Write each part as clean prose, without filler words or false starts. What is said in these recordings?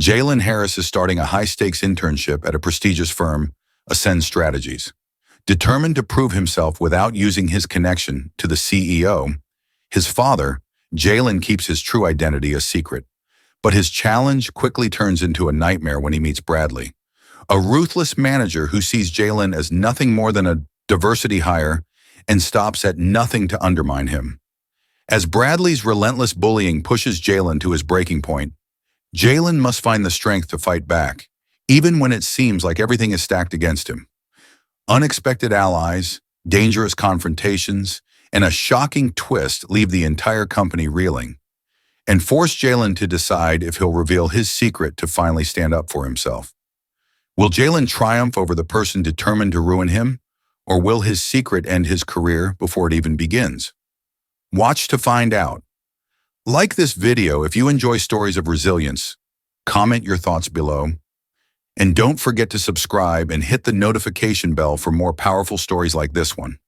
Jalen Harris is starting a high-stakes internship at a prestigious firm, Ascend Strategies. Determined to prove himself without using his connection to the CEO, his father, Jalen keeps his true identity a secret. But his challenge quickly turns into a nightmare when he meets Bradley, a ruthless manager who sees Jalen as nothing more than a diversity hire and stops at nothing to undermine him. As Bradley's relentless bullying pushes Jalen to his breaking point, Jalen must find the strength to fight back, even when it seems like everything is stacked against him. Unexpected allies, dangerous confrontations, and a shocking twist leave the entire company reeling, and force Jalen to decide if he'll reveal his secret to finally stand up for himself. Will Jalen triumph over the person determined to ruin him, or will his secret end his career before it even begins? Watch to find out. Like this video if you enjoy stories of resilience. Comment your thoughts below. And don't forget to subscribe and hit the notification bell for more powerful stories like this one.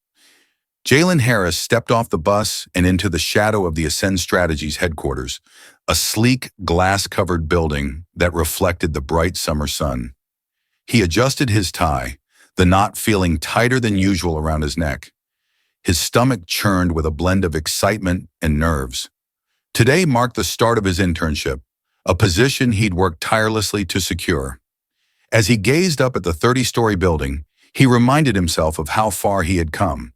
Jalen Harris stepped off the bus and into the shadow of the Ascend Strategies headquarters, a sleek, glass-covered building that reflected the bright summer sun. He adjusted his tie, the knot feeling tighter than usual around his neck. His stomach churned with a blend of excitement and nerves. Today marked the start of his internship, a position he'd worked tirelessly to secure. As he gazed up at the 30-story building, he reminded himself of how far he had come.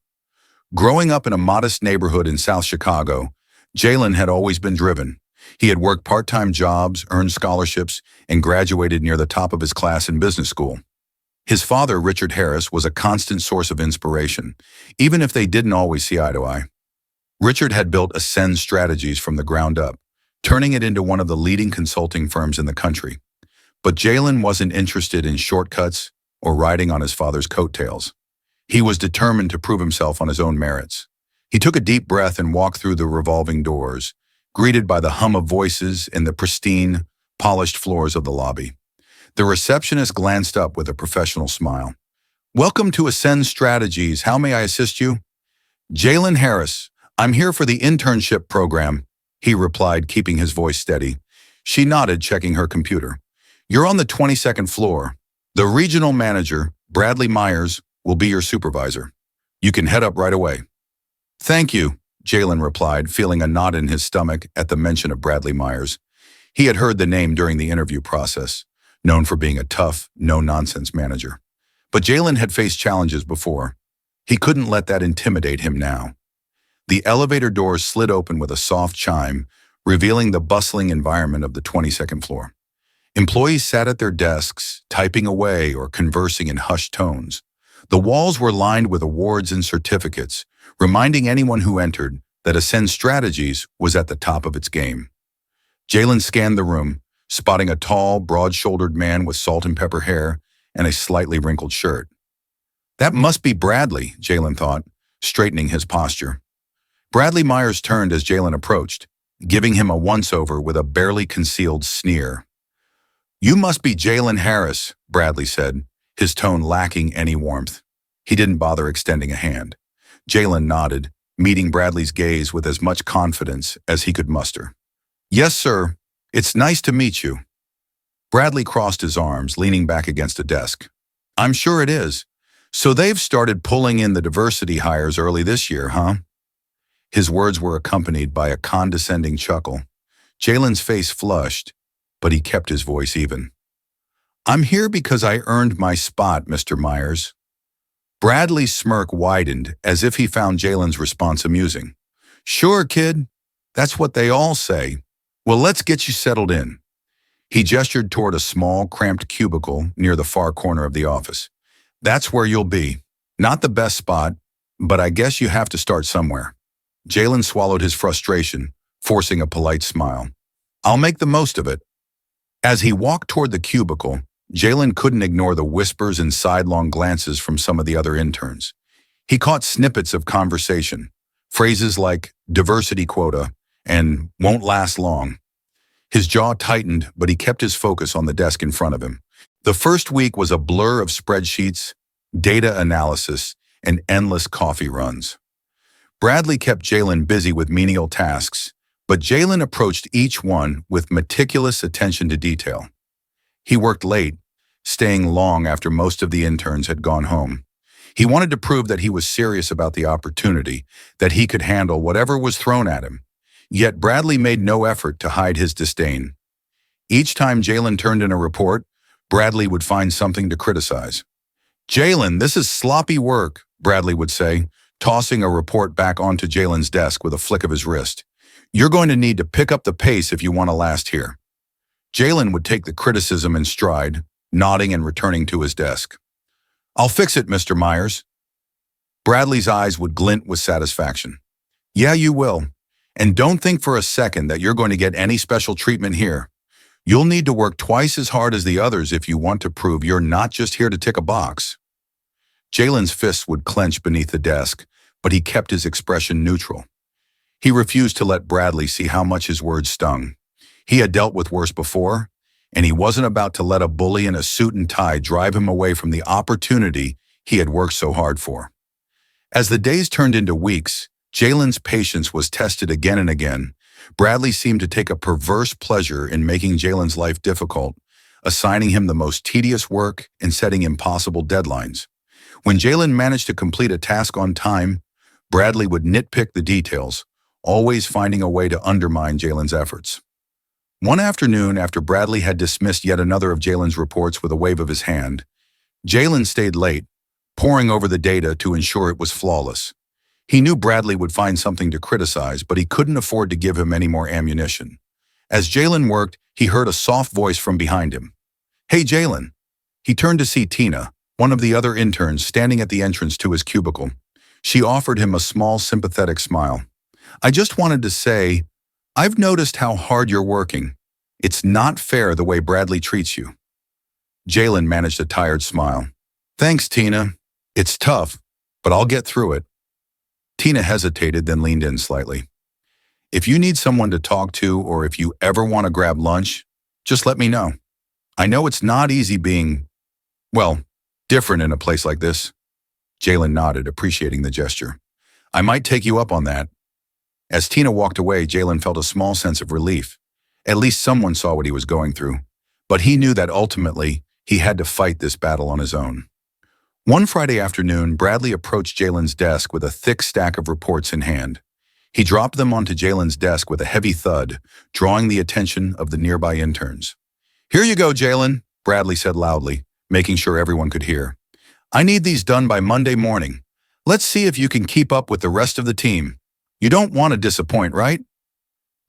Growing up in a modest neighborhood in South Chicago, Jalen had always been driven. He had worked part-time jobs, earned scholarships, and graduated near the top of his class in business school. His father, Richard Harris, was a constant source of inspiration, even if they didn't always see eye to eye. Richard had built Ascend Strategies from the ground up, turning it into one of the leading consulting firms in the country. But Jalen wasn't interested in shortcuts or riding on his father's coattails. He was determined to prove himself on his own merits. He took a deep breath and walked through the revolving doors, greeted by the hum of voices and the pristine, polished floors of the lobby. The receptionist glanced up with a professional smile. "Welcome to Ascend Strategies. How may I assist you?" "Jalen Harris. I'm here for the internship program," he replied, keeping his voice steady. She nodded, checking her computer. "You're on the 22nd floor. The regional manager, Bradley Myers, will be your supervisor. You can head up right away." "Thank you," Jalen replied, feeling a knot in his stomach at the mention of Bradley Myers. He had heard the name during the interview process, known for being a tough, no-nonsense manager. But Jalen had faced challenges before. He couldn't let that intimidate him now. The elevator doors slid open with a soft chime, revealing the bustling environment of the 22nd floor. Employees sat at their desks, typing away or conversing in hushed tones. The walls were lined with awards and certificates, reminding anyone who entered that Ascend Strategies was at the top of its game. Jalen scanned the room, spotting a tall, broad-shouldered man with salt and pepper hair and a slightly wrinkled shirt. That must be Bradley, Jalen thought, straightening his posture. Bradley Myers turned as Jalen approached, giving him a once-over with a barely concealed sneer. "You must be Jalen Harris," Bradley said, his tone lacking any warmth. He didn't bother extending a hand. Jalen nodded, meeting Bradley's gaze with as much confidence as he could muster. "Yes, sir. It's nice to meet you." Bradley crossed his arms, leaning back against a desk. "I'm sure it is. So they've started pulling in the diversity hires early this year, huh?" His words were accompanied by a condescending chuckle. Jalen's face flushed, but he kept his voice even. "I'm here because I earned my spot, Mr. Myers." Bradley's smirk widened as if he found Jalen's response amusing. "Sure, kid. That's what they all say. Well, let's get you settled in." He gestured toward a small, cramped cubicle near the far corner of the office. "That's where you'll be. Not the best spot, but I guess you have to start somewhere." Jalen swallowed his frustration, forcing a polite smile. "I'll make the most of it." As he walked toward the cubicle, Jalen couldn't ignore the whispers and sidelong glances from some of the other interns. He caught snippets of conversation, phrases like diversity quota and won't last long. His jaw tightened, but he kept his focus on the desk in front of him. The first week was a blur of spreadsheets, data analysis, and endless coffee runs. Bradley kept Jalen busy with menial tasks, but Jalen approached each one with meticulous attention to detail. He worked late, staying long after most of the interns had gone home. He wanted to prove that he was serious about the opportunity, that he could handle whatever was thrown at him. Yet Bradley made no effort to hide his disdain. Each time Jalen turned in a report, Bradley would find something to criticize. "Jalen, this is sloppy work," Bradley would say, tossing a report back onto Jalen's desk with a flick of his wrist. "You're going to need to pick up the pace if you want to last here." Jalen would take the criticism in stride, nodding and returning to his desk. "I'll fix it, Mr. Myers." Bradley's eyes would glint with satisfaction. "Yeah, you will. And don't think for a second that you're going to get any special treatment here. You'll need to work twice as hard as the others if you want to prove you're not just here to tick a box." Jalen's fists would clench beneath the desk, but he kept his expression neutral. He refused to let Bradley see how much his words stung. He had dealt with worse before, and he wasn't about to let a bully in a suit and tie drive him away from the opportunity he had worked so hard for. As the days turned into weeks, Jalen's patience was tested again and again. Bradley seemed to take a perverse pleasure in making Jalen's life difficult, assigning him the most tedious work and setting impossible deadlines. When Jalen managed to complete a task on time, Bradley would nitpick the details, always finding a way to undermine Jalen's efforts. One afternoon, after Bradley had dismissed yet another of Jalen's reports with a wave of his hand, Jalen stayed late, poring over the data to ensure it was flawless. He knew Bradley would find something to criticize, but he couldn't afford to give him any more ammunition. As Jalen worked, he heard a soft voice from behind him. "Hey, Jalen." He turned to see Tina, one of the other interns, standing at the entrance to his cubicle. She offered him a small, sympathetic smile. "I just wanted to say, I've noticed how hard you're working. It's not fair the way Bradley treats you." Jalen managed a tired smile. "Thanks, Tina. It's tough, but I'll get through it." Tina hesitated, then leaned in slightly. "If you need someone to talk to, or if you ever want to grab lunch, just let me know. I know it's not easy being, well, different in a place like this." Jalen nodded, appreciating the gesture. "I might take you up on that." As Tina walked away, Jalen felt a small sense of relief. At least someone saw what he was going through. But he knew that ultimately, he had to fight this battle on his own. One Friday afternoon, Bradley approached Jalen's desk with a thick stack of reports in hand. He dropped them onto Jalen's desk with a heavy thud, drawing the attention of the nearby interns. "Here you go, Jalen," Bradley said loudly, making sure everyone could hear. "I need these done by Monday morning. Let's see if you can keep up with the rest of the team. You don't want to disappoint, right?"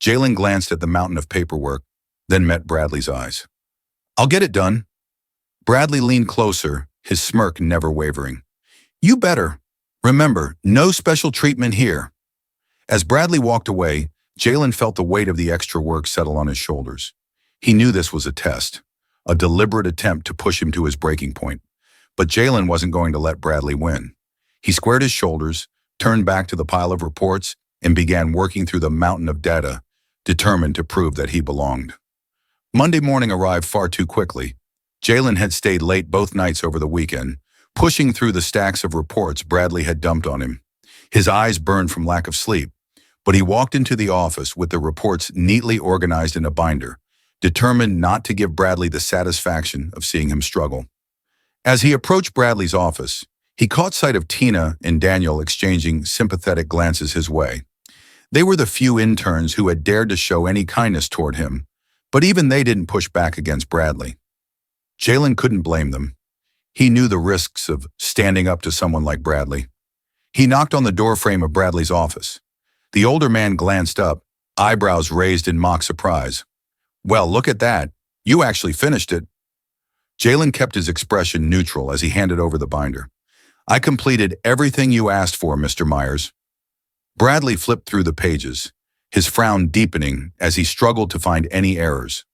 Jalen glanced at the mountain of paperwork, then met Bradley's eyes. "I'll get it done." Bradley leaned closer, his smirk never wavering. "You better. Remember, no special treatment here." As Bradley walked away, Jalen felt the weight of the extra work settle on his shoulders. He knew this was a test, a deliberate attempt to push him to his breaking point. But Jalen wasn't going to let Bradley win. He squared his shoulders, turned back to the pile of reports, and began working through the mountain of data, determined to prove that he belonged. Monday morning arrived far too quickly. Jalen had stayed late both nights over the weekend, pushing through the stacks of reports Bradley had dumped on him. His eyes burned from lack of sleep, but he walked into the office with the reports neatly organized in a binder, determined not to give Bradley the satisfaction of seeing him struggle. As he approached Bradley's office, he caught sight of Tina and Daniel exchanging sympathetic glances his way. They were the few interns who had dared to show any kindness toward him, but even they didn't push back against Bradley. Jalen couldn't blame them. He knew the risks of standing up to someone like Bradley. He knocked on the doorframe of Bradley's office. The older man glanced up, eyebrows raised in mock surprise. "Well, look at that. You actually finished it." Jalen kept his expression neutral as he handed over the binder. "I completed everything you asked for, Mr. Myers." Bradley flipped through the pages, his frown deepening as he struggled to find any errors.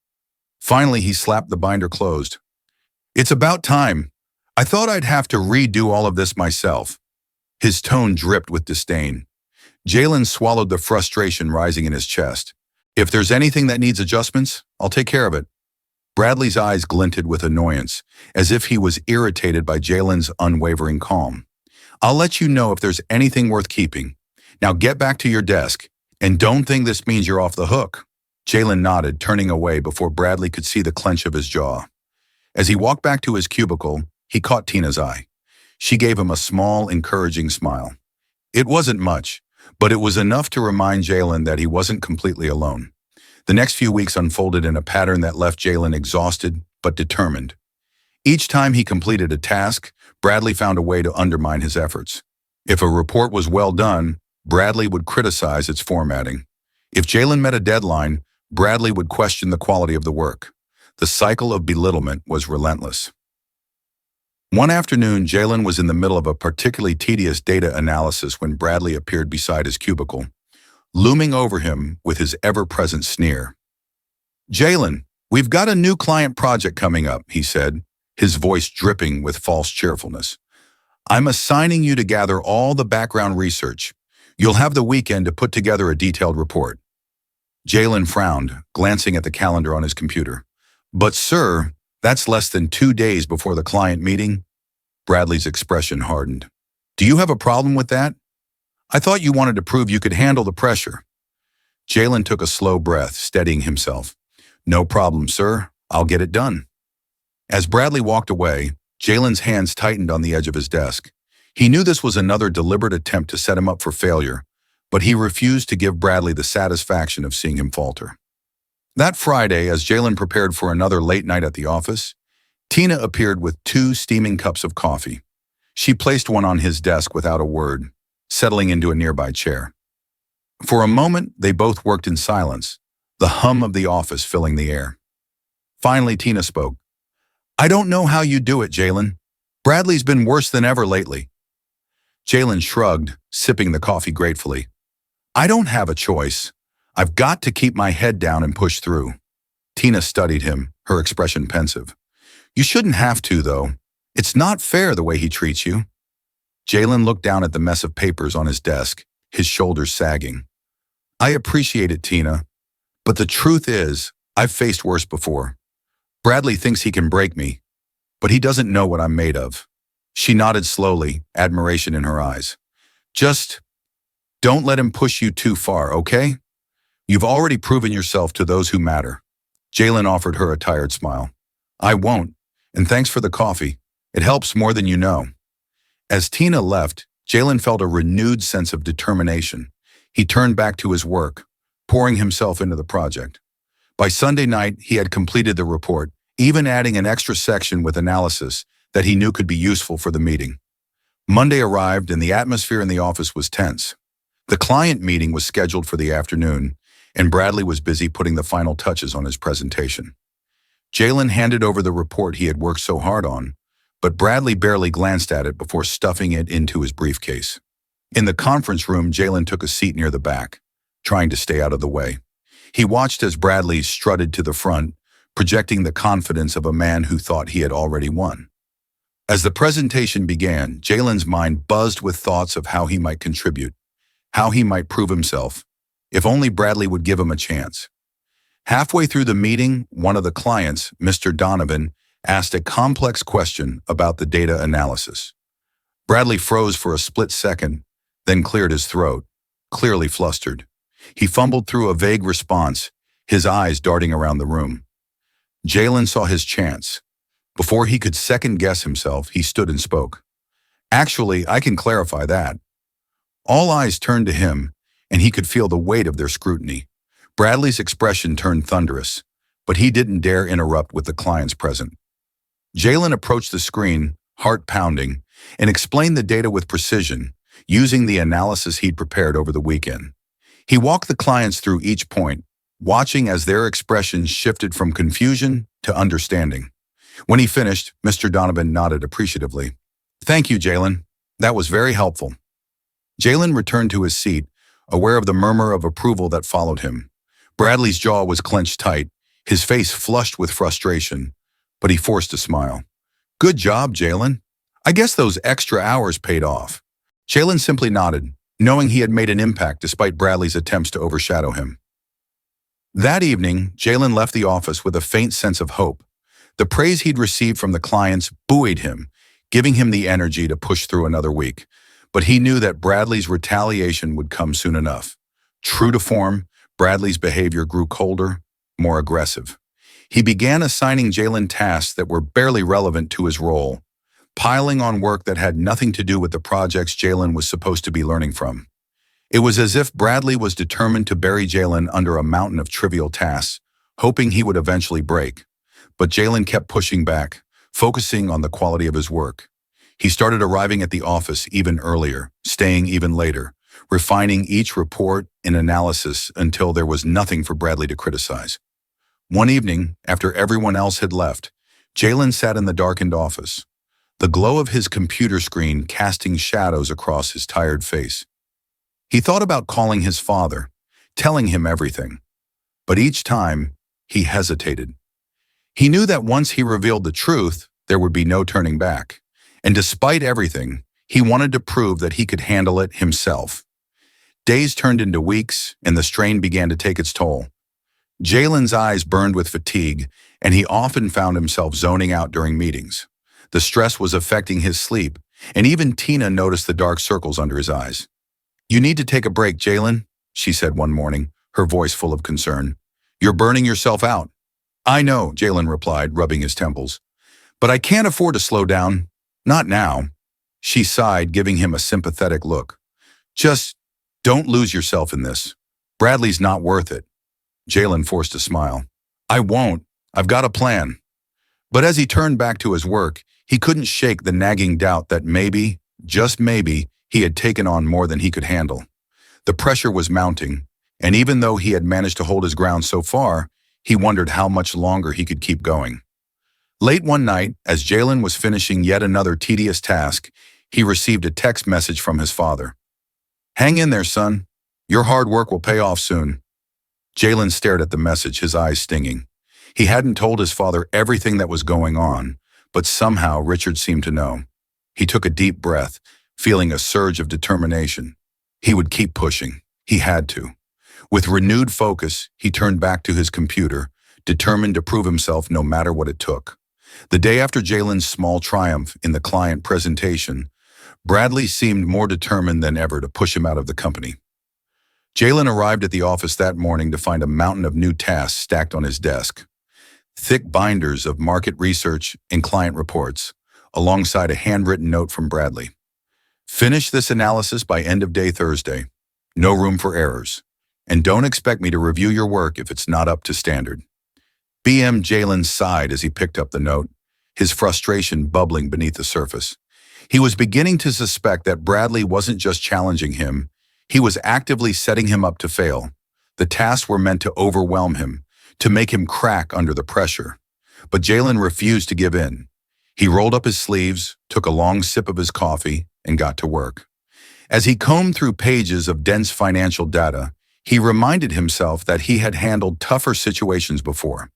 Finally, he slapped the binder closed. "It's about time. I thought I'd have to redo all of this myself." His tone dripped with disdain. Jalen swallowed the frustration rising in his chest. "If there's anything that needs adjustments, I'll take care of it." Bradley's eyes glinted with annoyance, as if he was irritated by Jalen's unwavering calm. "I'll let you know if there's anything worth keeping. Now get back to your desk, and don't think this means you're off the hook." Jalen nodded, turning away before Bradley could see the clench of his jaw. As he walked back to his cubicle, he caught Tina's eye. She gave him a small, encouraging smile. It wasn't much, but it was enough to remind Jalen that he wasn't completely alone. The next few weeks unfolded in a pattern that left Jalen exhausted but determined. Each time he completed a task, Bradley found a way to undermine his efforts. If a report was well done, Bradley would criticize its formatting. If Jalen met a deadline, Bradley would question the quality of the work. The cycle of belittlement was relentless. One afternoon, Jalen was in the middle of a particularly tedious data analysis when Bradley appeared beside his cubicle, looming over him with his ever-present sneer. "Jalen, we've got a new client project coming up," he said, his voice dripping with false cheerfulness. "I'm assigning you to gather all the background research. You'll have the weekend to put together a detailed report." Jalen frowned, glancing at the calendar on his computer. "But sir, that's less than 2 days before the client meeting." Bradley's expression hardened. "Do you have a problem with that? I thought you wanted to prove you could handle the pressure." Jalen took a slow breath, steadying himself. "No problem, sir. I'll get it done." As Bradley walked away, Jalen's hands tightened on the edge of his desk. He knew this was another deliberate attempt to set him up for failure, but he refused to give Bradley the satisfaction of seeing him falter. That Friday, as Jalen prepared for another late night at the office, Tina appeared with 2 steaming cups of coffee. She placed one on his desk without a word, settling into a nearby chair. For a moment, they both worked in silence, the hum of the office filling the air. Finally, Tina spoke. "I don't know how you do it, Jalen. Bradley's been worse than ever lately." Jalen shrugged, sipping the coffee gratefully. "I don't have a choice. I've got to keep my head down and push through." Tina studied him, her expression pensive. "You shouldn't have to, though. It's not fair the way he treats you." Jalen looked down at the mess of papers on his desk, his shoulders sagging. "I appreciate it, Tina. But the truth is, I've faced worse before. Bradley thinks he can break me, but he doesn't know what I'm made of." She nodded slowly, admiration in her eyes. "Just don't let him push you too far, okay? You've already proven yourself to those who matter." Jalen offered her a tired smile. "I won't, and thanks for the coffee. It helps more than you know." As Tina left, Jalen felt a renewed sense of determination. He turned back to his work, pouring himself into the project. By Sunday night, he had completed the report, even adding an extra section with analysis that he knew could be useful for the meeting. Monday arrived, and the atmosphere in the office was tense. The client meeting was scheduled for the afternoon, and Bradley was busy putting the final touches on his presentation. Jalen handed over the report he had worked so hard on, but Bradley barely glanced at it before stuffing it into his briefcase. In the conference room, Jalen took a seat near the back, trying to stay out of the way. He watched as Bradley strutted to the front, projecting the confidence of a man who thought he had already won. As the presentation began, Jalen's mind buzzed with thoughts of how he might contribute, how he might prove himself, if only Bradley would give him a chance. Halfway through the meeting, one of the clients, Mr. Donovan, asked a complex question about the data analysis. Bradley froze for a split second, then cleared his throat, clearly flustered. He fumbled through a vague response, his eyes darting around the room. Jalen saw his chance. Before he could second-guess himself, he stood and spoke. "Actually, I can clarify that." All eyes turned to him, and he could feel the weight of their scrutiny. Bradley's expression turned thunderous, but he didn't dare interrupt with the clients present. Jalen approached the screen, heart pounding, and explained the data with precision, using the analysis he'd prepared over the weekend. He walked the clients through each point, watching as their expressions shifted from confusion to understanding. When he finished, Mr. Donovan nodded appreciatively. "Thank you, Jalen. That was very helpful." Jalen returned to his seat, aware of the murmur of approval that followed him. Bradley's jaw was clenched tight, his face flushed with frustration, but he forced a smile. "Good job, Jalen. I guess those extra hours paid off." Jalen simply nodded, knowing he had made an impact despite Bradley's attempts to overshadow him. That evening, Jalen left the office with a faint sense of hope. The praise he'd received from the clients buoyed him, giving him the energy to push through another week. But he knew that Bradley's retaliation would come soon enough. True to form, Bradley's behavior grew colder, more aggressive. He began assigning Jalen tasks that were barely relevant to his role, piling on work that had nothing to do with the projects Jalen was supposed to be learning from. It was as if Bradley was determined to bury Jalen under a mountain of trivial tasks, hoping he would eventually break. But Jalen kept pushing back, focusing on the quality of his work. He started arriving at the office even earlier, staying even later, refining each report and analysis until there was nothing for Bradley to criticize. One evening, after everyone else had left, Jalen sat in the darkened office, the glow of his computer screen casting shadows across his tired face. He thought about calling his father, telling him everything. But each time, he hesitated. He knew that once he revealed the truth, there would be no turning back. And despite everything, he wanted to prove that he could handle it himself. Days turned into weeks, and the strain began to take its toll. Jalen's eyes burned with fatigue, and he often found himself zoning out during meetings. The stress was affecting his sleep, and even Tina noticed the dark circles under his eyes. "You need to take a break, Jalen," she said one morning, her voice full of concern. "You're burning yourself out." "I know," Jalen replied, rubbing his temples. "But I can't afford to slow down. Not now." She sighed, giving him a sympathetic look. "Just don't lose yourself in this. Bradley's not worth it." Jalen forced a smile. "I won't. I've got a plan." But as he turned back to his work, he couldn't shake the nagging doubt that maybe, just maybe, he had taken on more than he could handle. The pressure was mounting, and even though he had managed to hold his ground so far, he wondered how much longer he could keep going. Late one night, as Jalen was finishing yet another tedious task, he received a text message from his father. "Hang in there, son. Your hard work will pay off soon." Jalen stared at the message, his eyes stinging. He hadn't told his father everything that was going on, but somehow Richard seemed to know. He took a deep breath, feeling a surge of determination. He would keep pushing. He had to. With renewed focus, he turned back to his computer, determined to prove himself no matter what it took. The day after Jalen's small triumph in the client presentation, Bradley seemed more determined than ever to push him out of the company. Jalen arrived at the office that morning to find a mountain of new tasks stacked on his desk. Thick binders of market research and client reports, alongside a handwritten note from Bradley. "Finish this analysis by end of day Thursday. No room for errors. And don't expect me to review your work if it's not up to standard." BM Jalen sighed as he picked up the note, his frustration bubbling beneath the surface. He was beginning to suspect that Bradley wasn't just challenging him, he was actively setting him up to fail. The tasks were meant to overwhelm him, to make him crack under the pressure. But Jalen refused to give in. He rolled up his sleeves, took a long sip of his coffee, and got to work. As he combed through pages of dense financial data, he reminded himself that he had handled tougher situations before.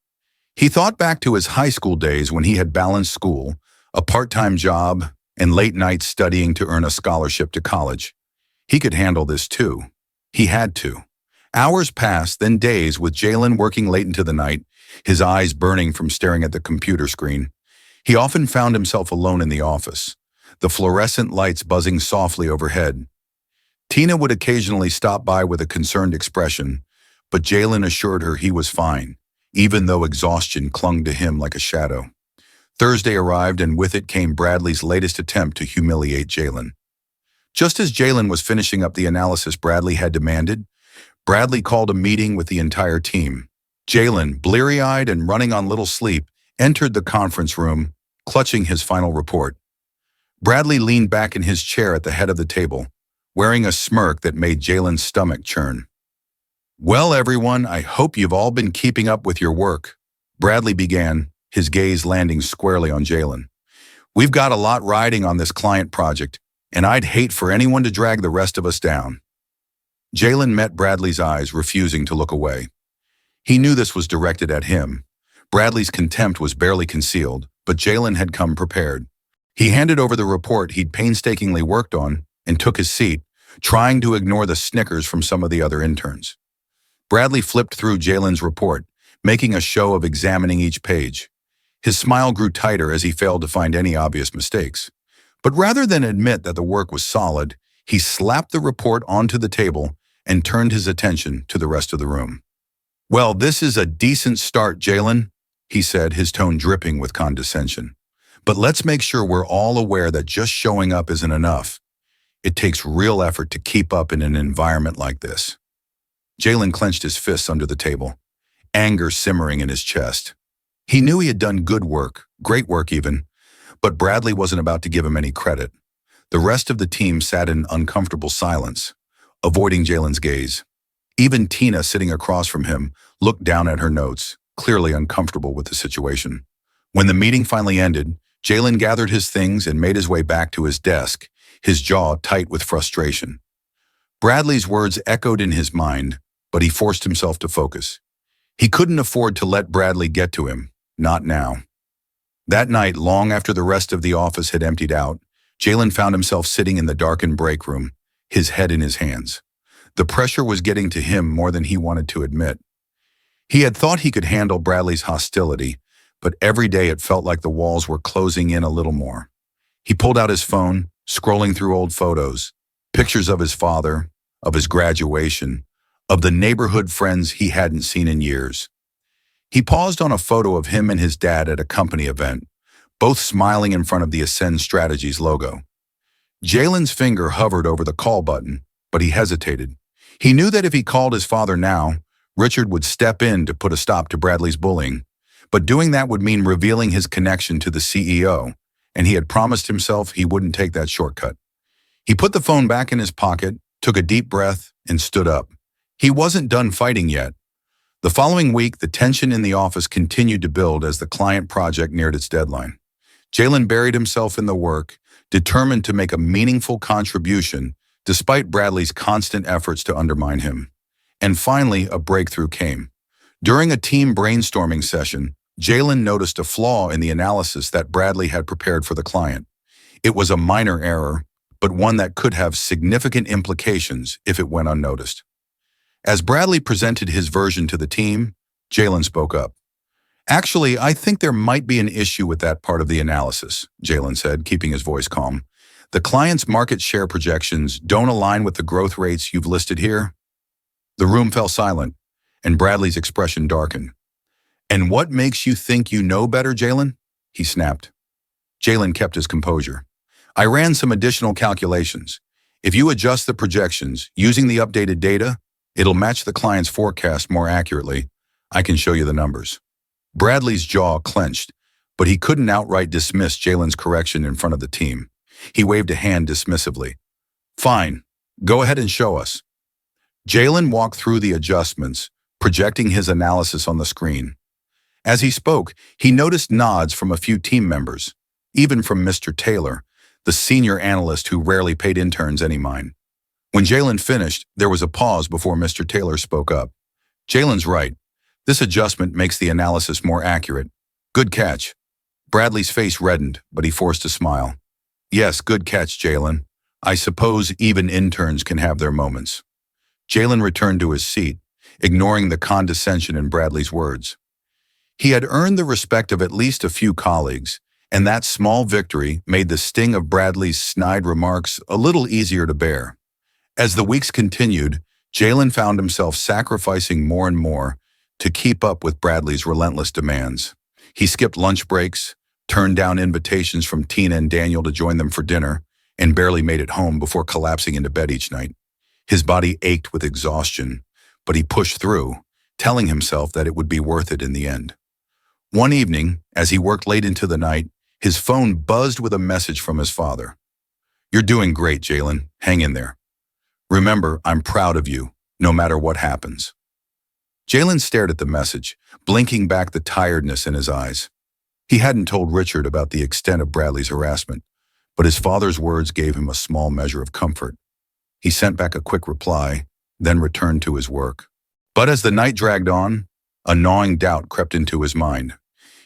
He thought back to his high school days when he had balanced school, a part-time job, and late nights studying to earn a scholarship to college. He could handle this too. He had to. Hours passed, then days, with Jalen working late into the night, his eyes burning from staring at the computer screen. He often found himself alone in the office, the fluorescent lights buzzing softly overhead. Tina would occasionally stop by with a concerned expression, but Jalen assured her he was fine, even though exhaustion clung to him like a shadow. Thursday arrived, and with it came Bradley's latest attempt to humiliate Jalen. Just as Jalen was finishing up the analysis Bradley had demanded, Bradley called a meeting with the entire team. Jalen, bleary-eyed and running on little sleep, entered the conference room, clutching his final report. Bradley leaned back in his chair at the head of the table, wearing a smirk that made Jalen's stomach churn. "Well, everyone, I hope you've all been keeping up with your work," Bradley began, his gaze landing squarely on Jalen. "We've got a lot riding on this client project, and I'd hate for anyone to drag the rest of us down." Jalen met Bradley's eyes, refusing to look away. He knew this was directed at him. Bradley's contempt was barely concealed, but Jalen had come prepared. He handed over the report he'd painstakingly worked on and took his seat, trying to ignore the snickers from some of the other interns. Bradley flipped through Jalen's report, making a show of examining each page. His smile grew tighter as he failed to find any obvious mistakes. But rather than admit that the work was solid, he slapped the report onto the table and turned his attention to the rest of the room. "Well, this is a decent start, Jalen," he said, his tone dripping with condescension. "But let's make sure we're all aware that just showing up isn't enough. It takes real effort to keep up in an environment like this." Jalen clenched his fists under the table, anger simmering in his chest. He knew he had done good work, great work even, but Bradley wasn't about to give him any credit. The rest of the team sat in uncomfortable silence, avoiding Jalen's gaze. Even Tina, sitting across from him, looked down at her notes, clearly uncomfortable with the situation. When the meeting finally ended, Jalen gathered his things and made his way back to his desk, his jaw tight with frustration. Bradley's words echoed in his mind, but he forced himself to focus. He couldn't afford to let Bradley get to him, not now. That night, long after the rest of the office had emptied out, Jalen found himself sitting in the darkened break room, his head in his hands. The pressure was getting to him more than he wanted to admit. He had thought he could handle Bradley's hostility, but every day it felt like the walls were closing in a little more. He pulled out his phone, scrolling through old photos, pictures of his father, of his graduation, of the neighborhood friends he hadn't seen in years. He paused on a photo of him and his dad at a company event, both smiling in front of the Ascend Strategies logo. Jalen's finger hovered over the call button, but he hesitated. He knew that if he called his father now, Richard would step in to put a stop to Bradley's bullying, but doing that would mean revealing his connection to the CEO, and he had promised himself he wouldn't take that shortcut. He put the phone back in his pocket, took a deep breath, and stood up. He wasn't done fighting yet. The following week, the tension in the office continued to build as the client project neared its deadline. Jalen buried himself in the work, determined to make a meaningful contribution despite Bradley's constant efforts to undermine him. And finally, a breakthrough came. During a team brainstorming session, Jalen noticed a flaw in the analysis that Bradley had prepared for the client. It was a minor error, but one that could have significant implications if it went unnoticed. As Bradley presented his version to the team, Jalen spoke up. "Actually, I think there might be an issue with that part of the analysis," Jalen said, keeping his voice calm. "The client's market share projections don't align with the growth rates you've listed here." The room fell silent, and Bradley's expression darkened. "And what makes you think you know better, Jalen?" he snapped. Jalen kept his composure. "I ran some additional calculations. If you adjust the projections using the updated data, it'll match the client's forecast more accurately. I can show you the numbers." Bradley's jaw clenched, but he couldn't outright dismiss Jalen's correction in front of the team. He waved a hand dismissively. "Fine, go ahead and show us." Jalen walked through the adjustments, projecting his analysis on the screen. As he spoke, he noticed nods from a few team members, even from Mr. Taylor, the senior analyst who rarely paid interns any mind. When Jalen finished, there was a pause before Mr. Taylor spoke up. "Jalen's right. This adjustment makes the analysis more accurate. Good catch." Bradley's face reddened, but he forced a smile. "Yes, good catch, Jalen. I suppose even interns can have their moments." Jalen returned to his seat, ignoring the condescension in Bradley's words. He had earned the respect of at least a few colleagues, and that small victory made the sting of Bradley's snide remarks a little easier to bear. As the weeks continued, Jalen found himself sacrificing more and more to keep up with Bradley's relentless demands. He skipped lunch breaks, turned down invitations from Tina and Daniel to join them for dinner, and barely made it home before collapsing into bed each night. His body ached with exhaustion, but he pushed through, telling himself that it would be worth it in the end. One evening, as he worked late into the night, his phone buzzed with a message from his father. "You're doing great, Jalen. Hang in there. Remember, I'm proud of you, no matter what happens." Jalen stared at the message, blinking back the tiredness in his eyes. He hadn't told Richard about the extent of Bradley's harassment, but his father's words gave him a small measure of comfort. He sent back a quick reply, then returned to his work. But as the night dragged on, a gnawing doubt crept into his mind.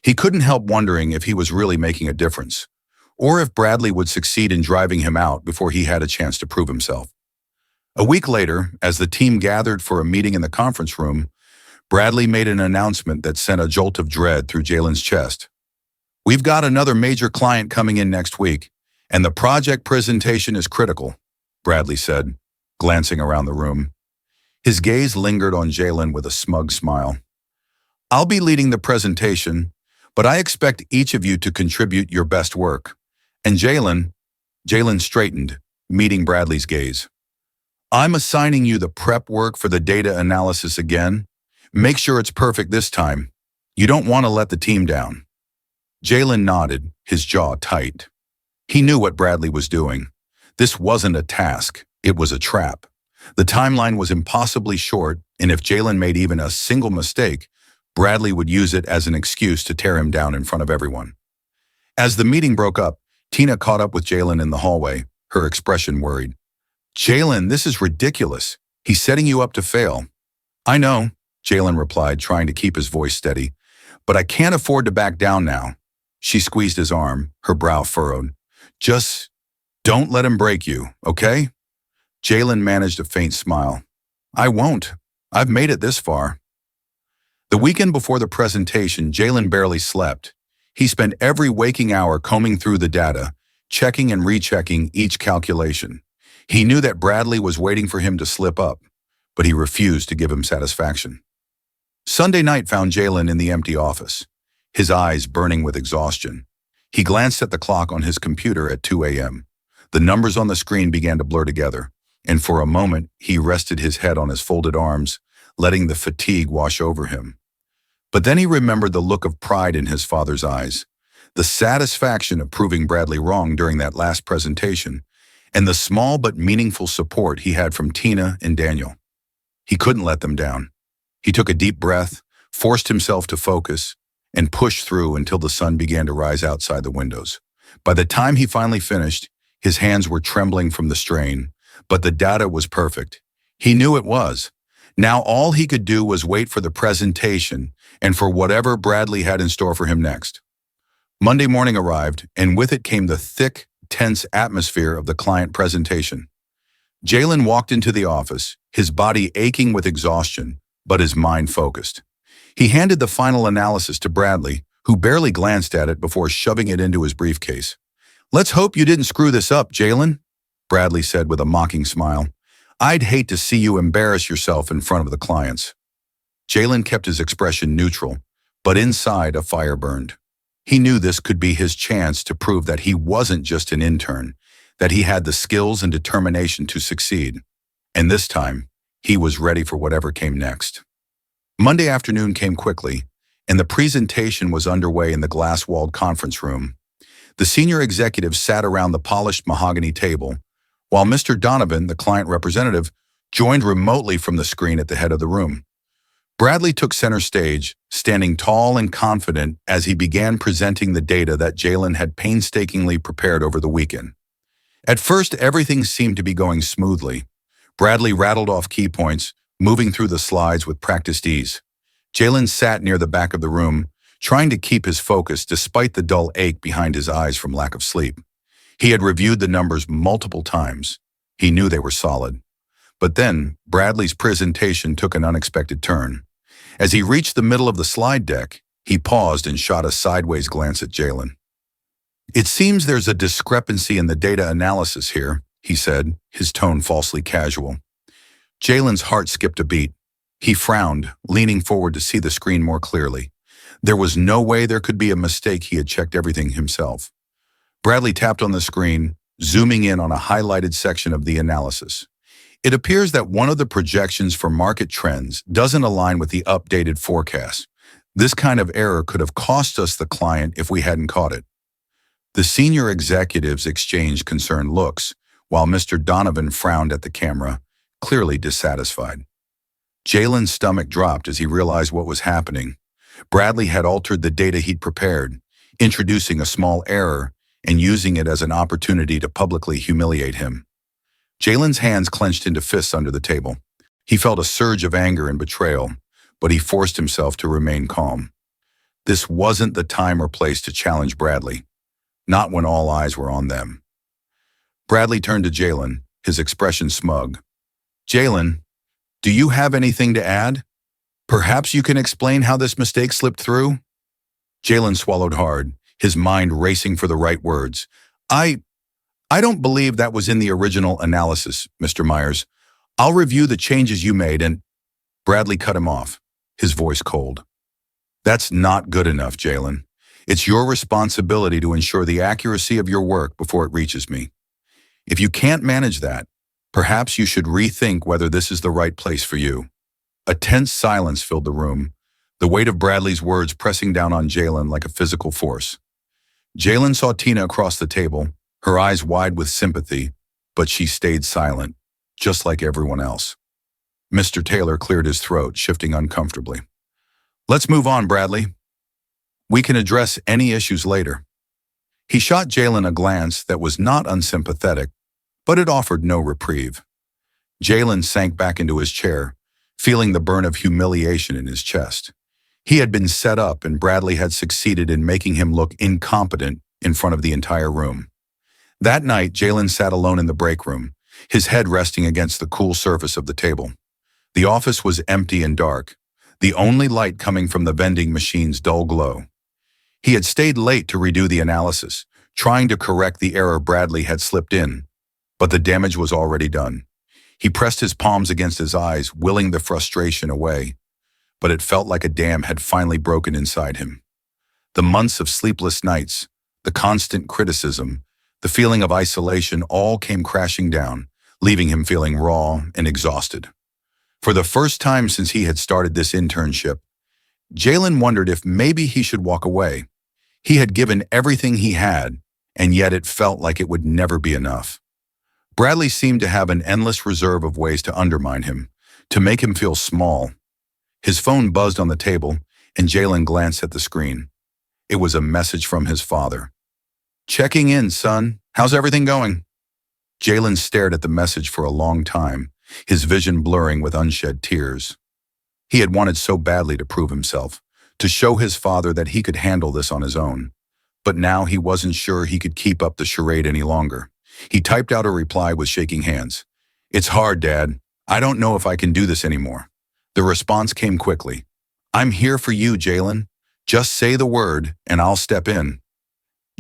He couldn't help wondering if he was really making a difference, or if Bradley would succeed in driving him out before he had a chance to prove himself. A week later, as the team gathered for a meeting in the conference room, Bradley made an announcement that sent a jolt of dread through Jalen's chest. "We've got another major client coming in next week, and the project presentation is critical," Bradley said, glancing around the room. His gaze lingered on Jalen with a smug smile. "I'll be leading the presentation, but I expect each of you to contribute your best work. And Jalen straightened, meeting Bradley's gaze. I'm assigning you the prep work for the data analysis again. Make sure it's perfect this time. You don't want to let the team down. Jalen nodded, his jaw tight. He knew what Bradley was doing. This wasn't a task, it was a trap. The timeline was impossibly short, and if Jalen made even a single mistake, Bradley would use it as an excuse to tear him down in front of everyone. As the meeting broke up, Tina caught up with Jalen in the hallway, her expression worried. Jalen, this is ridiculous. He's setting you up to fail. I know, Jalen replied, trying to keep his voice steady, but I can't afford to back down now. She squeezed his arm, her brow furrowed. Just don't let him break you, okay? Jalen managed a faint smile. I won't. I've made it this far. The weekend before the presentation, Jalen barely slept. He spent every waking hour combing through the data, checking and rechecking each calculation. He knew that Bradley was waiting for him to slip up, but he refused to give him satisfaction. Sunday night found Jalen in the empty office, his eyes burning with exhaustion. He glanced at the clock on his computer at 2 a.m. The numbers on the screen began to blur together, and for a moment he rested his head on his folded arms, letting the fatigue wash over him. But then he remembered the look of pride in his father's eyes, the satisfaction of proving Bradley wrong during that last presentation, and the small but meaningful support he had from Tina and Daniel. He couldn't let them down. He took a deep breath, forced himself to focus, and pushed through until the sun began to rise outside the windows. By the time he finally finished, his hands were trembling from the strain, but the data was perfect. He knew it was. Now all he could do was wait for the presentation and for whatever Bradley had in store for him next. Monday morning arrived, and with it came the thick, tense atmosphere of the client presentation. Jalen walked into the office, his body aching with exhaustion, but his mind focused. He handed the final analysis to Bradley, who barely glanced at it before shoving it into his briefcase. Let's hope you didn't screw this up, Jalen, Bradley said with a mocking smile. I'd hate to see you embarrass yourself in front of the clients. Jalen kept his expression neutral, but inside a fire burned. He knew this could be his chance to prove that he wasn't just an intern, that he had the skills and determination to succeed. And this time, he was ready for whatever came next. Monday afternoon came quickly, and the presentation was underway in the glass-walled conference room. The senior executives sat around the polished mahogany table, while Mr. Donovan, the client representative, joined remotely from the screen at the head of the room. Bradley took center stage, standing tall and confident as he began presenting the data that Jalen had painstakingly prepared over the weekend. At first, everything seemed to be going smoothly. Bradley rattled off key points, moving through the slides with practiced ease. Jalen sat near the back of the room, trying to keep his focus despite the dull ache behind his eyes from lack of sleep. He had reviewed the numbers multiple times. He knew they were solid. But then, Bradley's presentation took an unexpected turn. As he reached the middle of the slide deck, he paused and shot a sideways glance at Jalen. It seems there's a discrepancy in the data analysis here, he said, his tone falsely casual. Jalen's heart skipped a beat. He frowned, leaning forward to see the screen more clearly. There was no way there could be a mistake. He had checked everything himself. Bradley tapped on the screen, zooming in on a highlighted section of the analysis. It appears that one of the projections for market trends doesn't align with the updated forecast. This kind of error could have cost us the client if we hadn't caught it. The senior executives exchanged concerned looks, while Mr. Donovan frowned at the camera, clearly dissatisfied. Jalen's stomach dropped as he realized what was happening. Bradley had altered the data he'd prepared, introducing a small error and using it as an opportunity to publicly humiliate him. Jalen's hands clenched into fists under the table. He felt a surge of anger and betrayal, but he forced himself to remain calm. This wasn't the time or place to challenge Bradley, not when all eyes were on them. Bradley turned to Jalen, his expression smug. Jalen, do you have anything to add? Perhaps you can explain how this mistake slipped through? Jalen swallowed hard, his mind racing for the right words. I don't believe that was in the original analysis, Mr. Myers. I'll review the changes you made and… Bradley cut him off, his voice cold. That's not good enough, Jalen. It's your responsibility to ensure the accuracy of your work before it reaches me. If you can't manage that, perhaps you should rethink whether this is the right place for you." A tense silence filled the room, the weight of Bradley's words pressing down on Jalen like a physical force. Jalen saw Tina across the table, her eyes wide with sympathy, but she stayed silent, just like everyone else. Mr. Taylor cleared his throat, shifting uncomfortably. "Let's move on, Bradley. We can address any issues later." He shot Jalen a glance that was not unsympathetic, but it offered no reprieve. Jalen sank back into his chair, feeling the burn of humiliation in his chest. He had been set up, and Bradley had succeeded in making him look incompetent in front of the entire room. That night, Jalen sat alone in the break room, his head resting against the cool surface of the table. The office was empty and dark, the only light coming from the vending machine's dull glow. He had stayed late to redo the analysis, trying to correct the error Bradley had slipped in, but the damage was already done. He pressed his palms against his eyes, willing the frustration away, but it felt like a dam had finally broken inside him. The months of sleepless nights, the constant criticism, the feeling of isolation all came crashing down, leaving him feeling raw and exhausted. For the first time since he had started this internship, Jalen wondered if maybe he should walk away. He had given everything he had, and yet it felt like it would never be enough. Bradley seemed to have an endless reserve of ways to undermine him, to make him feel small. His phone buzzed on the table, and Jalen glanced at the screen. It was a message from his father. "Checking in, son. How's everything going?" Jalen stared at the message for a long time, his vision blurring with unshed tears. He had wanted so badly to prove himself, to show his father that he could handle this on his own. But now he wasn't sure he could keep up the charade any longer. He typed out a reply with shaking hands. "It's hard, Dad. I don't know if I can do this anymore." The response came quickly. "I'm here for you, Jalen. Just say the word, and I'll step in."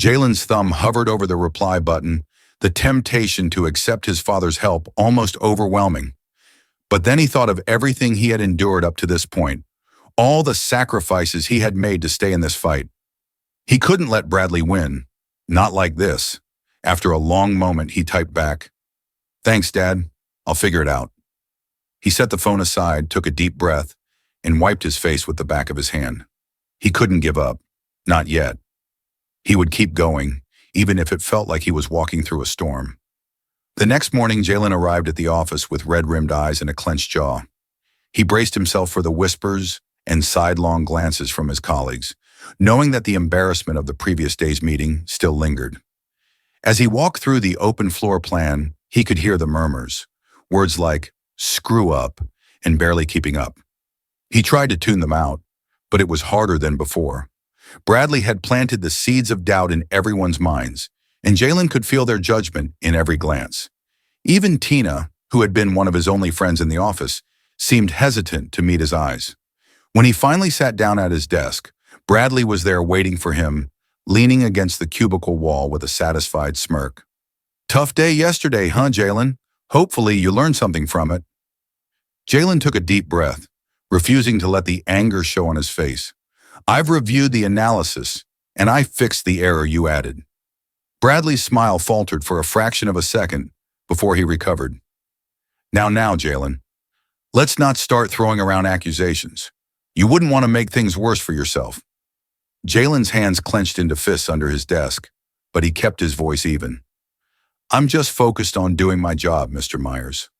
Jalen's thumb hovered over the reply button, the temptation to accept his father's help almost overwhelming. But then he thought of everything he had endured up to this point, all the sacrifices he had made to stay in this fight. He couldn't let Bradley win. Not like this. After a long moment, he typed back, "Thanks, Dad. I'll figure it out." He set the phone aside, took a deep breath, and wiped his face with the back of his hand. He couldn't give up. Not yet. He would keep going, even if it felt like he was walking through a storm. The next morning, Jalen arrived at the office with red-rimmed eyes and a clenched jaw. He braced himself for the whispers and sidelong glances from his colleagues, knowing that the embarrassment of the previous day's meeting still lingered. As he walked through the open floor plan, he could hear the murmurs, words like "screw up" and "barely keeping up." He tried to tune them out, but it was harder than before. Bradley had planted the seeds of doubt in everyone's minds, and Jalen could feel their judgment in every glance. Even Tina, who had been one of his only friends in the office, seemed hesitant to meet his eyes. When he finally sat down at his desk, Bradley was there waiting for him, leaning against the cubicle wall with a satisfied smirk. "Tough day yesterday, huh, Jalen? Hopefully you learned something from it." Jalen took a deep breath, refusing to let the anger show on his face. "I've reviewed the analysis, and I fixed the error you added." Bradley's smile faltered for a fraction of a second before he recovered. Now, Jalen, let's not start throwing around accusations. You wouldn't want to make things worse for yourself." Jalen's hands clenched into fists under his desk, but he kept his voice even. "I'm just focused on doing my job, Mr. Myers."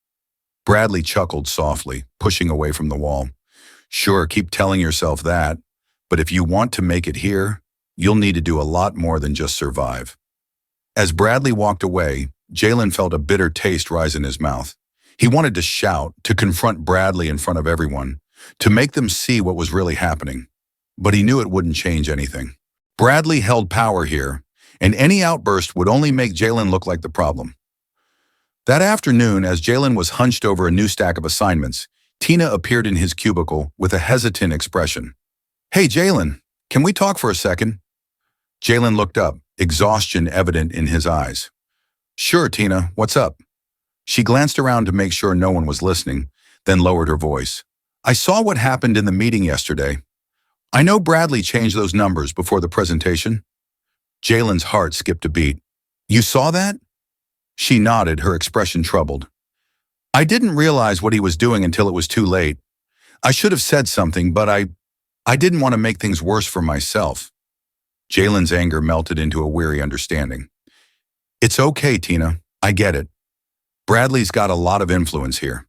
Bradley chuckled softly, pushing away from the wall. "Sure, keep telling yourself that, but if you want to make it here, you'll need to do a lot more than just survive." As Bradley walked away, Jalen felt a bitter taste rise in his mouth. He wanted to shout, to confront Bradley in front of everyone, to make them see what was really happening. But he knew it wouldn't change anything. Bradley held power here, and any outburst would only make Jalen look like the problem. That afternoon, as Jalen was hunched over a new stack of assignments, Tina appeared in his cubicle with a hesitant expression. "Hey, Jalen, can we talk for a second?" Jalen looked up, exhaustion evident in his eyes. "Sure, Tina, what's up?" She glanced around to make sure no one was listening, then lowered her voice. "I saw what happened in the meeting yesterday. I know Bradley changed those numbers before the presentation. Jalen's heart skipped a beat. You saw that? She nodded, her expression troubled. I didn't realize what he was doing until it was too late. I should have said something, but I didn't want to make things worse for myself. Jalen's anger melted into a weary understanding. It's okay, Tina. I get it. Bradley's got a lot of influence here.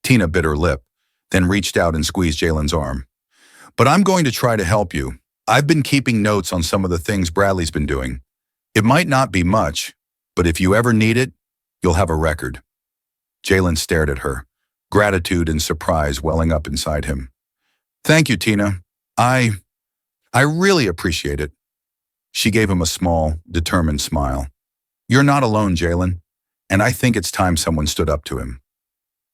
Tina bit her lip, then reached out and squeezed Jalen's arm. But I'm going to try to help you. I've been keeping notes on some of the things Bradley's been doing. It might not be much, but if you ever need it, you'll have a record. Jalen stared at her, gratitude and surprise welling up inside him. Thank you, Tina. I really appreciate it. She gave him a small, determined smile. You're not alone, Jalen, and I think it's time someone stood up to him.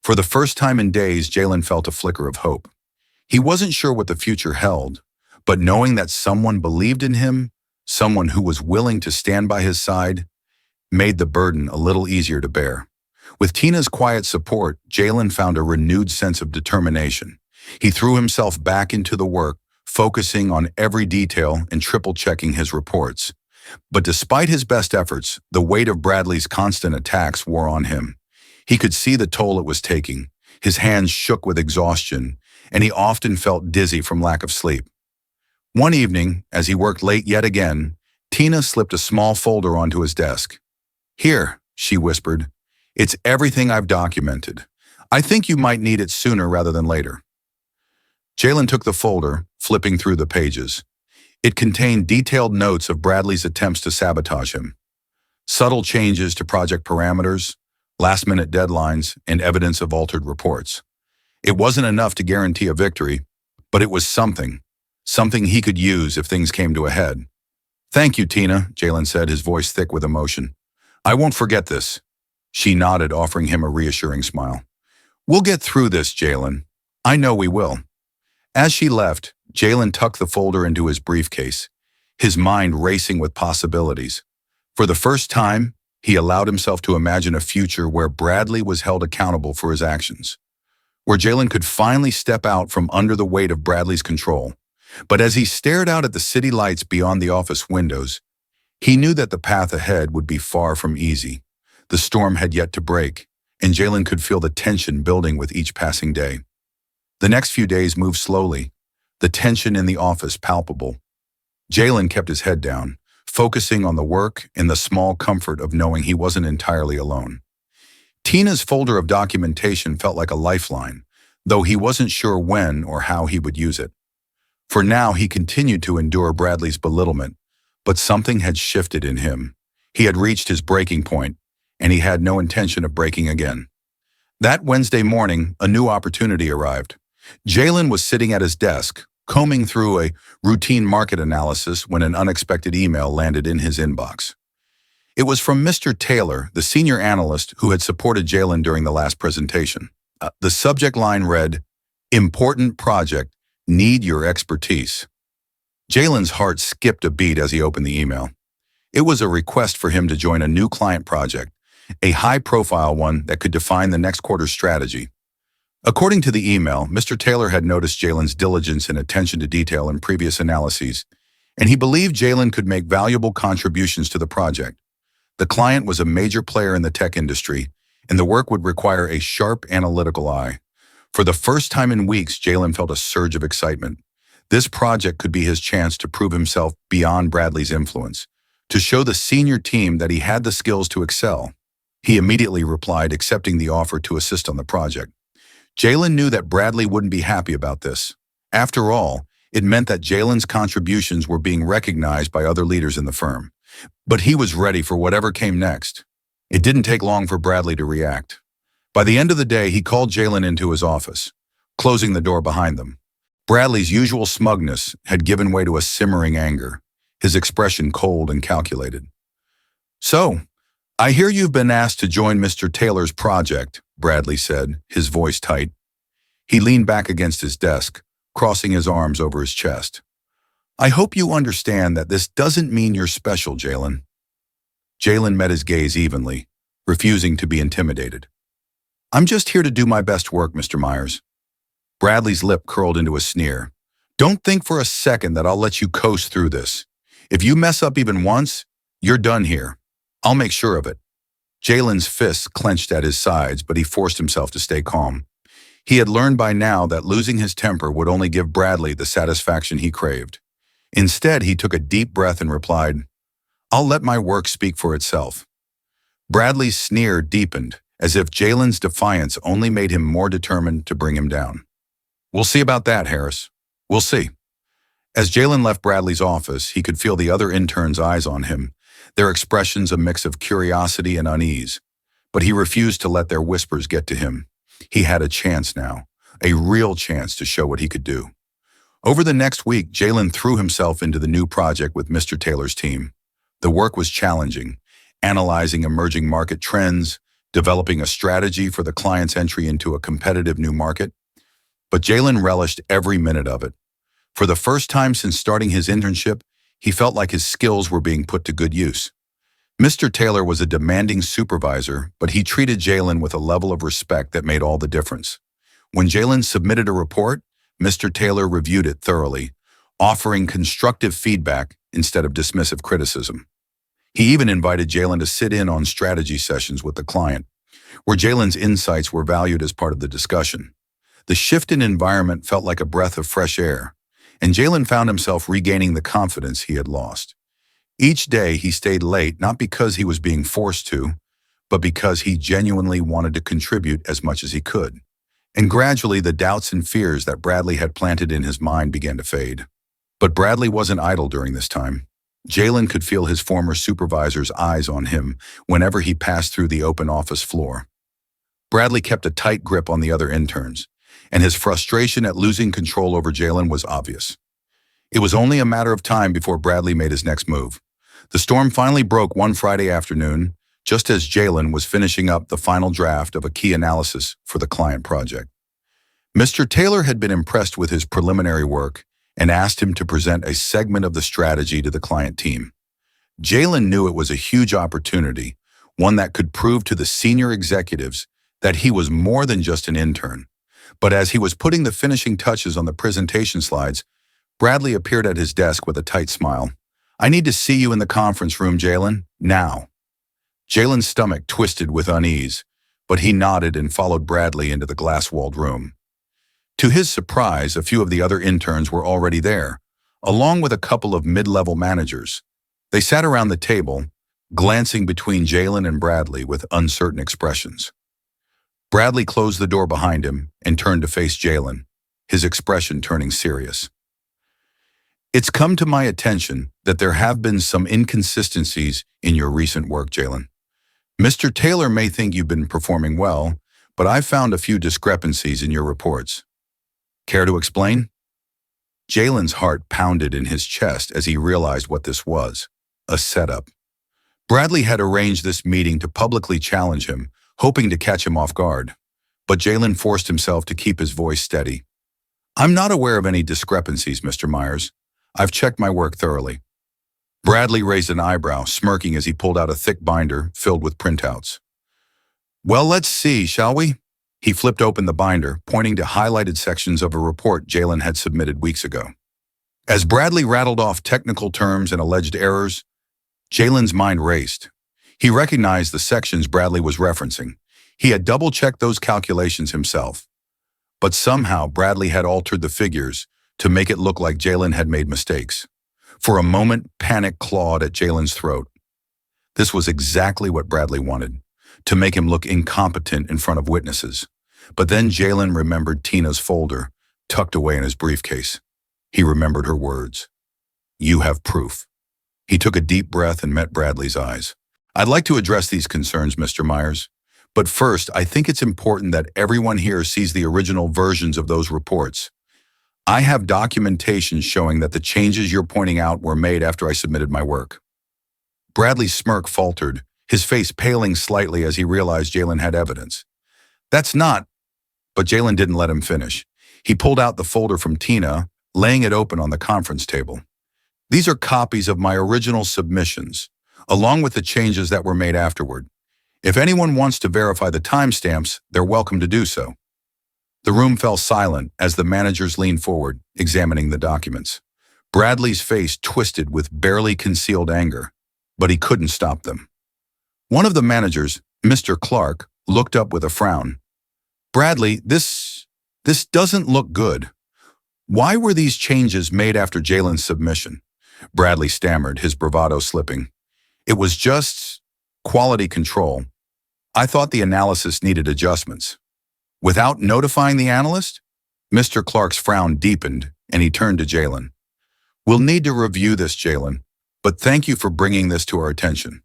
For the first time in days, Jalen felt a flicker of hope. He wasn't sure what the future held, but knowing that someone believed in him, someone who was willing to stand by his side, made the burden a little easier to bear. With Tina's quiet support, Jalen found a renewed sense of determination. He threw himself back into the work, focusing on every detail and triple-checking his reports. But despite his best efforts, the weight of Bradley's constant attacks wore on him. He could see the toll it was taking. His hands shook with exhaustion, and he often felt dizzy from lack of sleep. One evening, as he worked late yet again, Tina slipped a small folder onto his desk. Here, she whispered, it's everything I've documented. I think you might need it sooner rather than later. Jalen took the folder, flipping through the pages. It contained detailed notes of Bradley's attempts to sabotage him, subtle changes to project parameters, last-minute deadlines, and evidence of altered reports. It wasn't enough to guarantee a victory, but it was something he could use if things came to a head. Thank you, Tina, Jalen said, his voice thick with emotion. I won't forget this. She nodded, offering him a reassuring smile. We'll get through this, Jalen. I know we will. As she left, Jalen tucked the folder into his briefcase, his mind racing with possibilities. For the first time, he allowed himself to imagine a future where Bradley was held accountable for his actions, where Jalen could finally step out from under the weight of Bradley's control. But as he stared out at the city lights beyond the office windows, he knew that the path ahead would be far from easy. The storm had yet to break, and Jalen could feel the tension building with each passing day. The next few days moved slowly, the tension in the office palpable. Jalen kept his head down, focusing on the work and the small comfort of knowing he wasn't entirely alone. Tina's folder of documentation felt like a lifeline, though he wasn't sure when or how he would use it. For now, he continued to endure Bradley's belittlement, but something had shifted in him. He had reached his breaking point, and he had no intention of breaking again. That Wednesday morning, a new opportunity arrived. Jalen was sitting at his desk, combing through a routine market analysis when an unexpected email landed in his inbox. It was from Mr. Taylor, the senior analyst who had supported Jalen during the last presentation. The subject line read, "Important project, need your expertise." Jalen's heart skipped a beat as he opened the email. It was a request for him to join a new client project, a high-profile one that could define the next quarter's strategy. According to the email, Mr. Taylor had noticed Jalen's diligence and attention to detail in previous analyses, and he believed Jalen could make valuable contributions to the project. The client was a major player in the tech industry, and the work would require a sharp analytical eye. For the first time in weeks, Jalen felt a surge of excitement. This project could be his chance to prove himself beyond Bradley's influence, to show the senior team that he had the skills to excel. He immediately replied, accepting the offer to assist on the project. Jalen knew that Bradley wouldn't be happy about this. After all, it meant that Jalen's contributions were being recognized by other leaders in the firm. But he was ready for whatever came next. It didn't take long for Bradley to react. By the end of the day, he called Jalen into his office, closing the door behind them. Bradley's usual smugness had given way to a simmering anger, his expression cold and calculated. "So, I hear you've been asked to join Mr. Taylor's project," Bradley said, his voice tight. He leaned back against his desk, crossing his arms over his chest. "I hope you understand that this doesn't mean you're special, Jalen." Jalen met his gaze evenly, refusing to be intimidated. "I'm just here to do my best work, Mr. Myers." Bradley's lip curled into a sneer, Don't think for a second that I'll let you coast through this. If you mess up even once, you're done here. I'll make sure of it. Jalen's fists clenched at his sides, but he forced himself to stay calm. He had learned by now that losing his temper would only give Bradley the satisfaction he craved. Instead, he took a deep breath and replied, "I'll let my work speak for itself." Bradley's sneer deepened, as if Jalen's defiance only made him more determined to bring him down. "We'll see about that, Harris. We'll see." As Jalen left Bradley's office, he could feel the other interns' eyes on him, their expressions a mix of curiosity and unease. But he refused to let their whispers get to him. He had a chance now, a real chance to show what he could do. Over the next week, Jalen threw himself into the new project with Mr. Taylor's team. The work was challenging, analyzing emerging market trends, developing a strategy for the client's entry into a competitive new market. But Jalen relished every minute of it. For the first time since starting his internship, he felt like his skills were being put to good use. Mr. Taylor was a demanding supervisor, but he treated Jalen with a level of respect that made all the difference. When Jalen submitted a report, Mr. Taylor reviewed it thoroughly, offering constructive feedback instead of dismissive criticism. He even invited Jalen to sit in on strategy sessions with the client, where Jalen's insights were valued as part of the discussion. The shift in environment felt like a breath of fresh air, and Jalen found himself regaining the confidence he had lost. Each day he stayed late not because he was being forced to, but because he genuinely wanted to contribute as much as he could. And gradually the doubts and fears that Bradley had planted in his mind began to fade. But Bradley wasn't idle during this time. Jalen could feel his former supervisor's eyes on him whenever he passed through the open office floor. Bradley kept a tight grip on the other interns, and his frustration at losing control over Jalen was obvious. It was only a matter of time before Bradley made his next move. The storm finally broke one Friday afternoon, just as Jalen was finishing up the final draft of a key analysis for the client project. Mr. Taylor had been impressed with his preliminary work and asked him to present a segment of the strategy to the client team. Jalen knew it was a huge opportunity, one that could prove to the senior executives that he was more than just an intern. But as he was putting the finishing touches on the presentation slides, Bradley appeared at his desk with a tight smile. "I need to see you in the conference room, Jalen, now." Jalen's stomach twisted with unease, but he nodded and followed Bradley into the glass-walled room. To his surprise, a few of the other interns were already there, along with a couple of mid-level managers. They sat around the table, glancing between Jalen and Bradley with uncertain expressions. Bradley closed the door behind him and turned to face Jalen, his expression turning serious. "It's come to my attention that there have been some inconsistencies in your recent work, Jalen. Mr. Taylor may think you've been performing well, but I've found a few discrepancies in your reports. Care to explain?" Jalen's heart pounded in his chest as he realized what this was, a setup. Bradley had arranged this meeting to publicly challenge him, hoping to catch him off guard. But Jalen forced himself to keep his voice steady. "I'm not aware of any discrepancies, Mr. Myers. I've checked my work thoroughly." Bradley raised an eyebrow, smirking as he pulled out a thick binder filled with printouts. "Well, let's see, shall we?" He flipped open the binder, pointing to highlighted sections of a report Jalen had submitted weeks ago. As Bradley rattled off technical terms and alleged errors, Jalen's mind raced. He recognized the sections Bradley was referencing. He had double-checked those calculations himself. But somehow Bradley had altered the figures to make it look like Jalen had made mistakes. For a moment, panic clawed at Jalen's throat. This was exactly what Bradley wanted, to make him look incompetent in front of witnesses. But then Jalen remembered Tina's folder, tucked away in his briefcase. He remembered her words. "You have proof." He took a deep breath and met Bradley's eyes. "I'd like to address these concerns, Mr. Myers. But first, I think it's important that everyone here sees the original versions of those reports. I have documentation showing that the changes you're pointing out were made after I submitted my work." Bradley's smirk faltered, his face paling slightly as he realized Jalen had evidence. "That's not..." But Jalen didn't let him finish. He pulled out the folder from Tina, laying it open on the conference table. "These are copies of my original submissions, along with the changes that were made afterward. If anyone wants to verify the timestamps, they're welcome to do so." The room fell silent as the managers leaned forward, examining the documents. Bradley's face twisted with barely concealed anger, but he couldn't stop them. One of the managers, Mr. Clark, looked up with a frown. Bradley, this doesn't look good. Why were these changes made after Jalen's submission? Bradley stammered, his bravado slipping. It was just quality control. I thought the analysis needed adjustments. Without notifying the analyst? Mr. Clark's frown deepened, and he turned to Jalen. We'll need to review this, Jalen, but thank you for bringing this to our attention.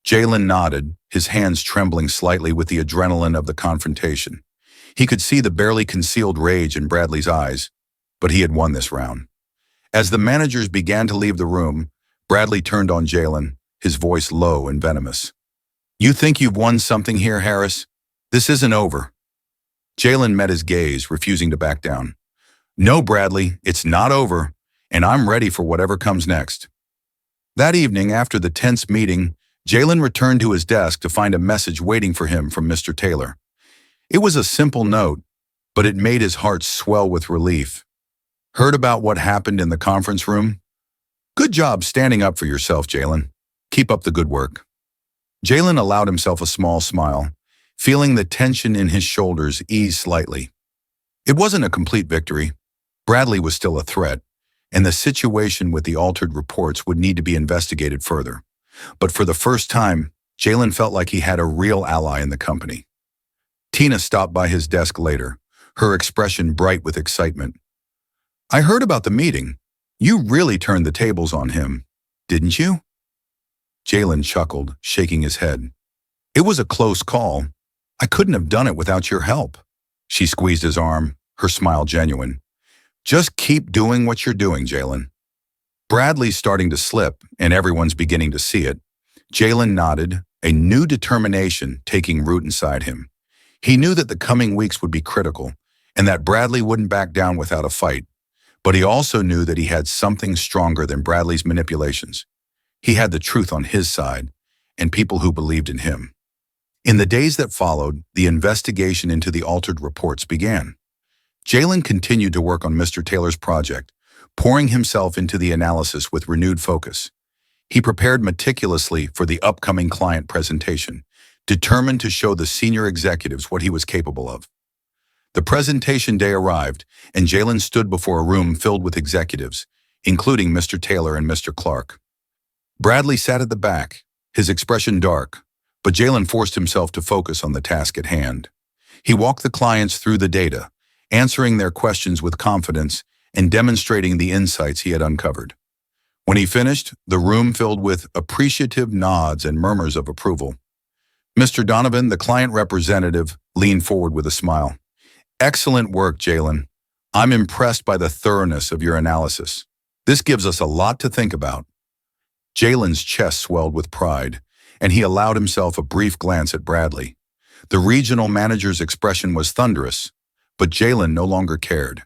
Jalen nodded, his hands trembling slightly with the adrenaline of the confrontation. He could see the barely concealed rage in Bradley's eyes, but he had won this round. As the managers began to leave the room, Bradley turned on Jalen, his voice low and venomous. You think you've won something here, Harris? This isn't over. Jalen met his gaze, refusing to back down. No, Bradley, it's not over, and I'm ready for whatever comes next. That evening, after the tense meeting, Jalen returned to his desk to find a message waiting for him from Mr. Taylor. It was a simple note, but it made his heart swell with relief. Heard about what happened in the conference room? Good job standing up for yourself, Jalen. Keep up the good work. Jalen allowed himself a small smile, feeling the tension in his shoulders ease slightly. It wasn't a complete victory. Bradley was still a threat, and the situation with the altered reports would need to be investigated further. But for the first time, Jalen felt like he had a real ally in the company. Tina stopped by his desk later, her expression bright with excitement. I heard about the meeting. You really turned the tables on him, didn't you? Jalen chuckled, shaking his head. It was a close call. I couldn't have done it without your help. She squeezed his arm, her smile genuine. Just keep doing what you're doing, Jalen. Bradley's starting to slip, and everyone's beginning to see it. Jalen nodded, a new determination taking root inside him. He knew that the coming weeks would be critical, and that Bradley wouldn't back down without a fight. But he also knew that he had something stronger than Bradley's manipulations. He had the truth on his side, and people who believed in him. In the days that followed, the investigation into the altered reports began. Jalen continued to work on Mr. Taylor's project, pouring himself into the analysis with renewed focus. He prepared meticulously for the upcoming client presentation, determined to show the senior executives what he was capable of. The presentation day arrived, and Jalen stood before a room filled with executives, including Mr. Taylor and Mr. Clark. Bradley sat at the back, his expression dark, but Jalen forced himself to focus on the task at hand. He walked the clients through the data, answering their questions with confidence and demonstrating the insights he had uncovered. When he finished, the room filled with appreciative nods and murmurs of approval. Mr. Donovan, the client representative, leaned forward with a smile. Excellent work, Jalen. I'm impressed by the thoroughness of your analysis. This gives us a lot to think about. Jalen's chest swelled with pride, and he allowed himself a brief glance at Bradley. The regional manager's expression was thunderous, but Jalen no longer cared.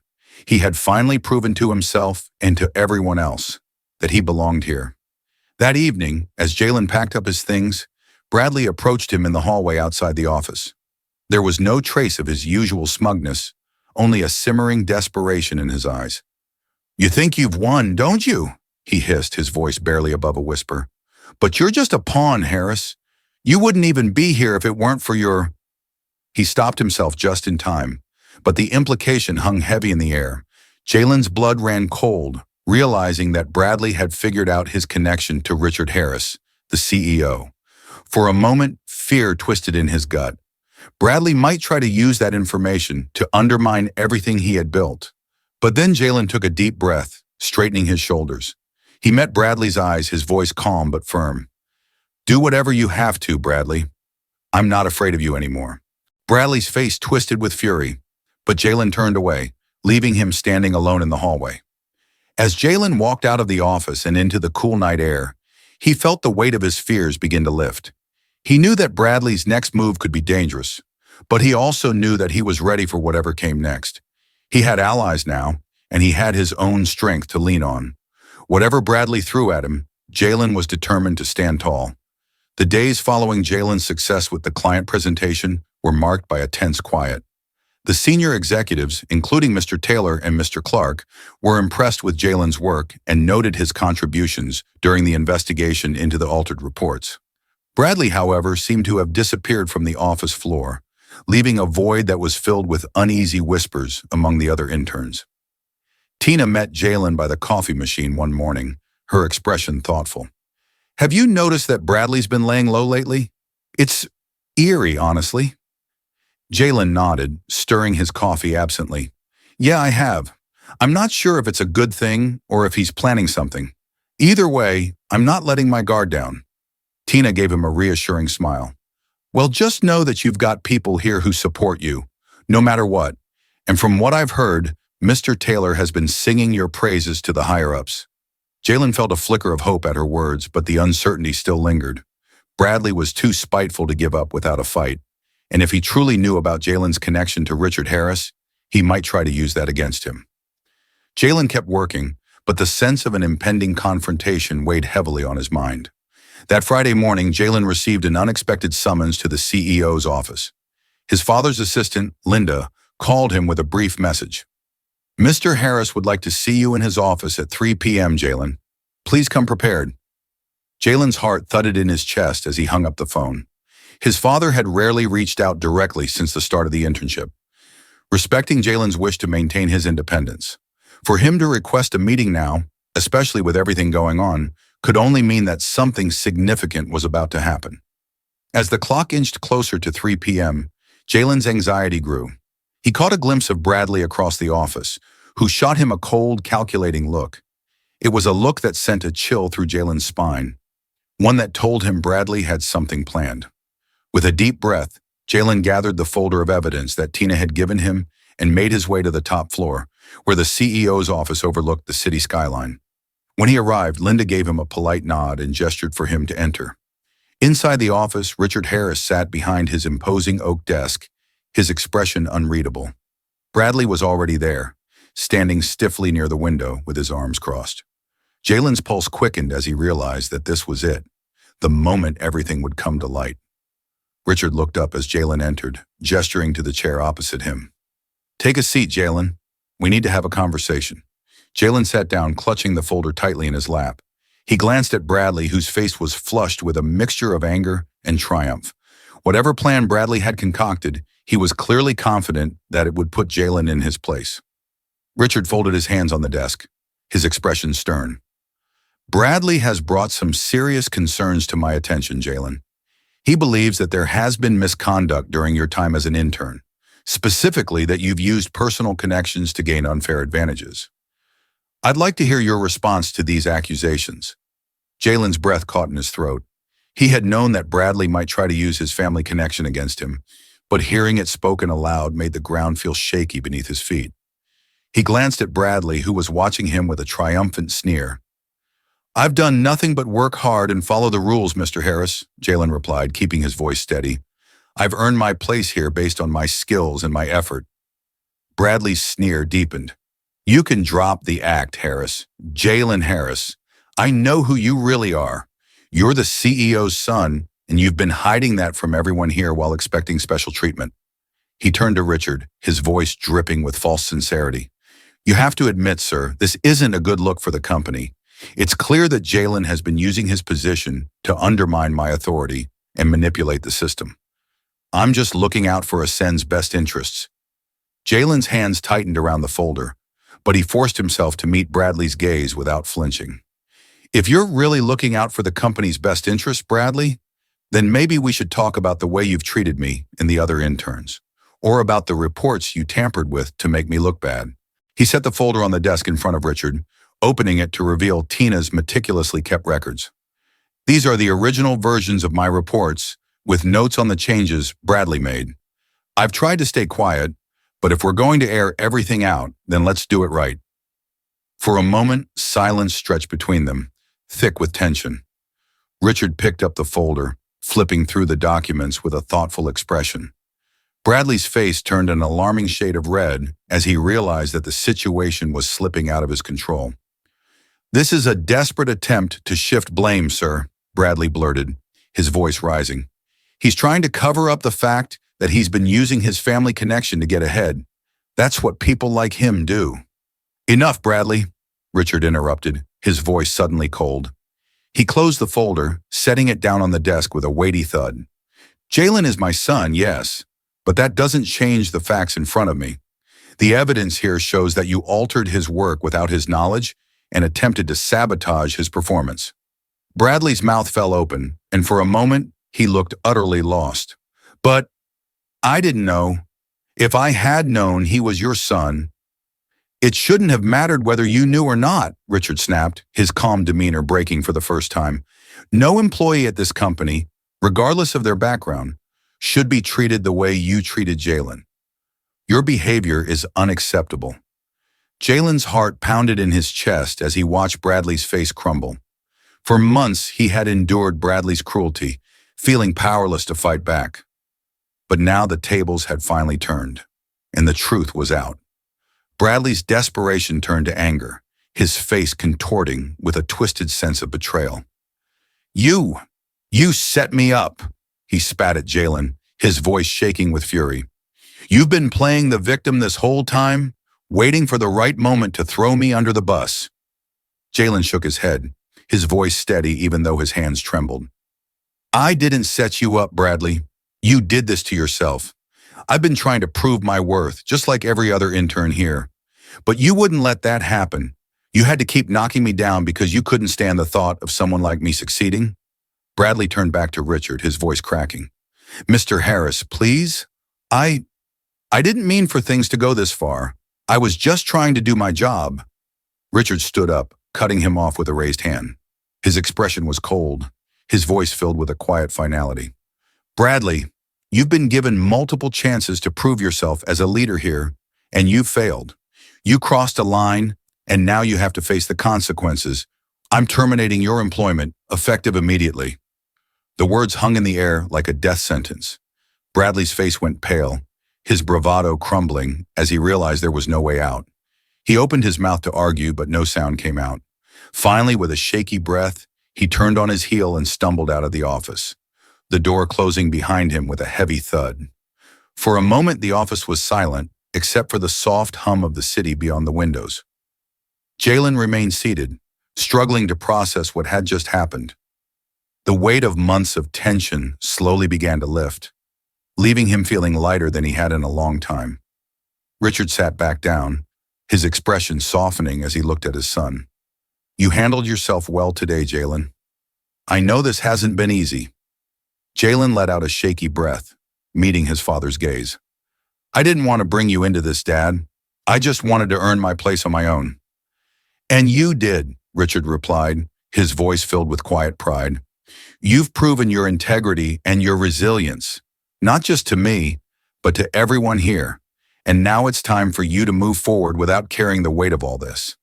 He had finally proven to himself and to everyone else that he belonged here. That evening, as Jalen packed up his things, Bradley approached him in the hallway outside the office. There was no trace of his usual smugness, only a simmering desperation in his eyes. You think you've won, don't you? He hissed, his voice barely above a whisper. But you're just a pawn, Harris. You wouldn't even be here if it weren't for your... He stopped himself just in time, but the implication hung heavy in the air. Jalen's blood ran cold, realizing that Bradley had figured out his connection to Richard Harris, the CEO. For a moment, fear twisted in his gut. Bradley might try to use that information to undermine everything he had built. But then Jalen took a deep breath, straightening his shoulders. He met Bradley's eyes, his voice calm but firm. Do whatever you have to, Bradley. I'm not afraid of you anymore. Bradley's face twisted with fury, but Jalen turned away, leaving him standing alone in the hallway. As Jalen walked out of the office and into the cool night air, he felt the weight of his fears begin to lift. He knew that Bradley's next move could be dangerous, but he also knew that he was ready for whatever came next. He had allies now, and he had his own strength to lean on. Whatever Bradley threw at him, Jalen was determined to stand tall. The days following Jalen's success with the client presentation were marked by a tense quiet. The senior executives, including Mr. Taylor and Mr. Clark, were impressed with Jalen's work and noted his contributions during the investigation into the altered reports. Bradley, however, seemed to have disappeared from the office floor, leaving a void that was filled with uneasy whispers among the other interns. Tina met Jalen by the coffee machine one morning, her expression thoughtful. "Have you noticed that Bradley's been laying low lately? It's eerie, honestly." Jalen nodded, stirring his coffee absently. "Yeah, I have. I'm not sure if it's a good thing or if he's planning something. Either way, I'm not letting my guard down." Tina gave him a reassuring smile. "Well, just know that you've got people here who support you, no matter what. And from what I've heard, Mr. Taylor has been singing your praises to the higher-ups." Jalen felt a flicker of hope at her words, but the uncertainty still lingered. Bradley was too spiteful to give up without a fight, and if he truly knew about Jalen's connection to Richard Harris, he might try to use that against him. Jalen kept working, but the sense of an impending confrontation weighed heavily on his mind. That Friday morning, Jalen received an unexpected summons to the CEO's office. His father's assistant, Linda, called him with a brief message. "Mr. Harris would like to see you in his office at 3 p.m., Jalen. Please come prepared." Jalen's heart thudded in his chest as he hung up the phone. His father had rarely reached out directly since the start of the internship, respecting Jalen's wish to maintain his independence. For him to request a meeting now, especially with everything going on, could only mean that something significant was about to happen. As the clock inched closer to 3 p.m., Jalen's anxiety grew. He caught a glimpse of Bradley across the office, who shot him a cold, calculating look. It was a look that sent a chill through Jalen's spine, one that told him Bradley had something planned. With a deep breath, Jalen gathered the folder of evidence that Tina had given him and made his way to the top floor, where the CEO's office overlooked the city skyline. When he arrived, Linda gave him a polite nod and gestured for him to enter. Inside the office, Richard Harris sat behind his imposing oak desk, his expression unreadable. Bradley was already there, standing stiffly near the window with his arms crossed. Jalen's pulse quickened as he realized that this was it, the moment everything would come to light. Richard looked up as Jalen entered, gesturing to the chair opposite him. "Take a seat, Jalen. We need to have a conversation." Jalen sat down, clutching the folder tightly in his lap. He glanced at Bradley, whose face was flushed with a mixture of anger and triumph. Whatever plan Bradley had concocted, he was clearly confident that it would put Jalen in his place. Richard folded his hands on the desk, his expression stern. "Bradley has brought some serious concerns to my attention, Jalen. He believes that there has been misconduct during your time as an intern, specifically that you've used personal connections to gain unfair advantages. I'd like to hear your response to these accusations." Jalen's breath caught in his throat. He had known that Bradley might try to use his family connection against him, but hearing it spoken aloud made the ground feel shaky beneath his feet. He glanced at Bradley, who was watching him with a triumphant sneer. "I've done nothing but work hard and follow the rules, Mr. Harris," Jalen replied, keeping his voice steady. "I've earned my place here based on my skills and my effort." Bradley's sneer deepened. "You can drop the act, Harris. Jalen Harris. I know who you really are. You're the CEO's son, and you've been hiding that from everyone here while expecting special treatment." He turned to Richard, his voice dripping with false sincerity. "You have to admit, sir, this isn't a good look for the company. It's clear that Jalen has been using his position to undermine my authority and manipulate the system. I'm just looking out for Ascend's best interests." Jalen's hands tightened around the folder, but he forced himself to meet Bradley's gaze without flinching. "If you're really looking out for the company's best interests, Bradley, then maybe we should talk about the way you've treated me and the other interns, or about the reports you tampered with to make me look bad." He set the folder on the desk in front of Richard, opening it to reveal Tina's meticulously kept records. "These are the original versions of my reports, with notes on the changes Bradley made. I've tried to stay quiet, but if we're going to air everything out, then let's do it right." For a moment, silence stretched between them, thick with tension. Richard picked up the folder, flipping through the documents with a thoughtful expression. Bradley's face turned an alarming shade of red as he realized that the situation was slipping out of his control. "This is a desperate attempt to shift blame, sir," Bradley blurted, his voice rising. "He's trying to cover up the fact that he's been using his family connection to get ahead. That's what people like him do. Enough, Bradley, Richard interrupted, his voice suddenly cold. He closed the folder, setting it down on the desk with a weighty thud. Jalen is my son, yes, but that doesn't change the facts in front of me. The evidence here shows that you altered his work without his knowledge and attempted to sabotage his performance. Bradley's mouth fell open, and for a moment, he looked utterly lost. But I didn't know. If I had known he was your son, it shouldn't have mattered whether you knew or not, Richard snapped, his calm demeanor breaking for the first time. No employee at this company, regardless of their background, should be treated the way you treated Jalen. Your behavior is unacceptable. Jalen's heart pounded in his chest as he watched Bradley's face crumble. For months, he had endured Bradley's cruelty, feeling powerless to fight back. But now the tables had finally turned, and the truth was out. Bradley's desperation turned to anger, his face contorting with a twisted sense of betrayal. You set me up, he spat at Jalen, his voice shaking with fury. You've been playing the victim this whole time, waiting for the right moment to throw me under the bus. Jalen shook his head, his voice steady even though his hands trembled. I didn't set you up, Bradley. You did this to yourself. I've been trying to prove my worth, just like every other intern here. But you wouldn't let that happen. You had to keep knocking me down because you couldn't stand the thought of someone like me succeeding. Bradley turned back to Richard, his voice cracking. Mr. Harris, please? I didn't mean for things to go this far. I was just trying to do my job. Richard stood up, cutting him off with a raised hand. His expression was cold, his voice filled with a quiet finality. Bradley, you've been given multiple chances to prove yourself as a leader here, and you failed. You crossed a line, and now you have to face the consequences. I'm terminating your employment, effective immediately. The words hung in the air like a death sentence. Bradley's face went pale, his bravado crumbling as he realized there was no way out. He opened his mouth to argue, but no sound came out. Finally, with a shaky breath, he turned on his heel and stumbled out of the office, the door closing behind him with a heavy thud. For a moment, the office was silent, except for the soft hum of the city beyond the windows. Jalen remained seated, struggling to process what had just happened. The weight of months of tension slowly began to lift, leaving him feeling lighter than he had in a long time. Richard sat back down, his expression softening as he looked at his son. You handled yourself well today, Jalen. I know this hasn't been easy. Jalen let out a shaky breath, meeting his father's gaze. I didn't want to bring you into this, Dad. I just wanted to earn my place on my own. And you did, Richard replied, his voice filled with quiet pride. You've proven your integrity and your resilience, not just to me, but to everyone here. And now it's time for you to move forward without carrying the weight of all this.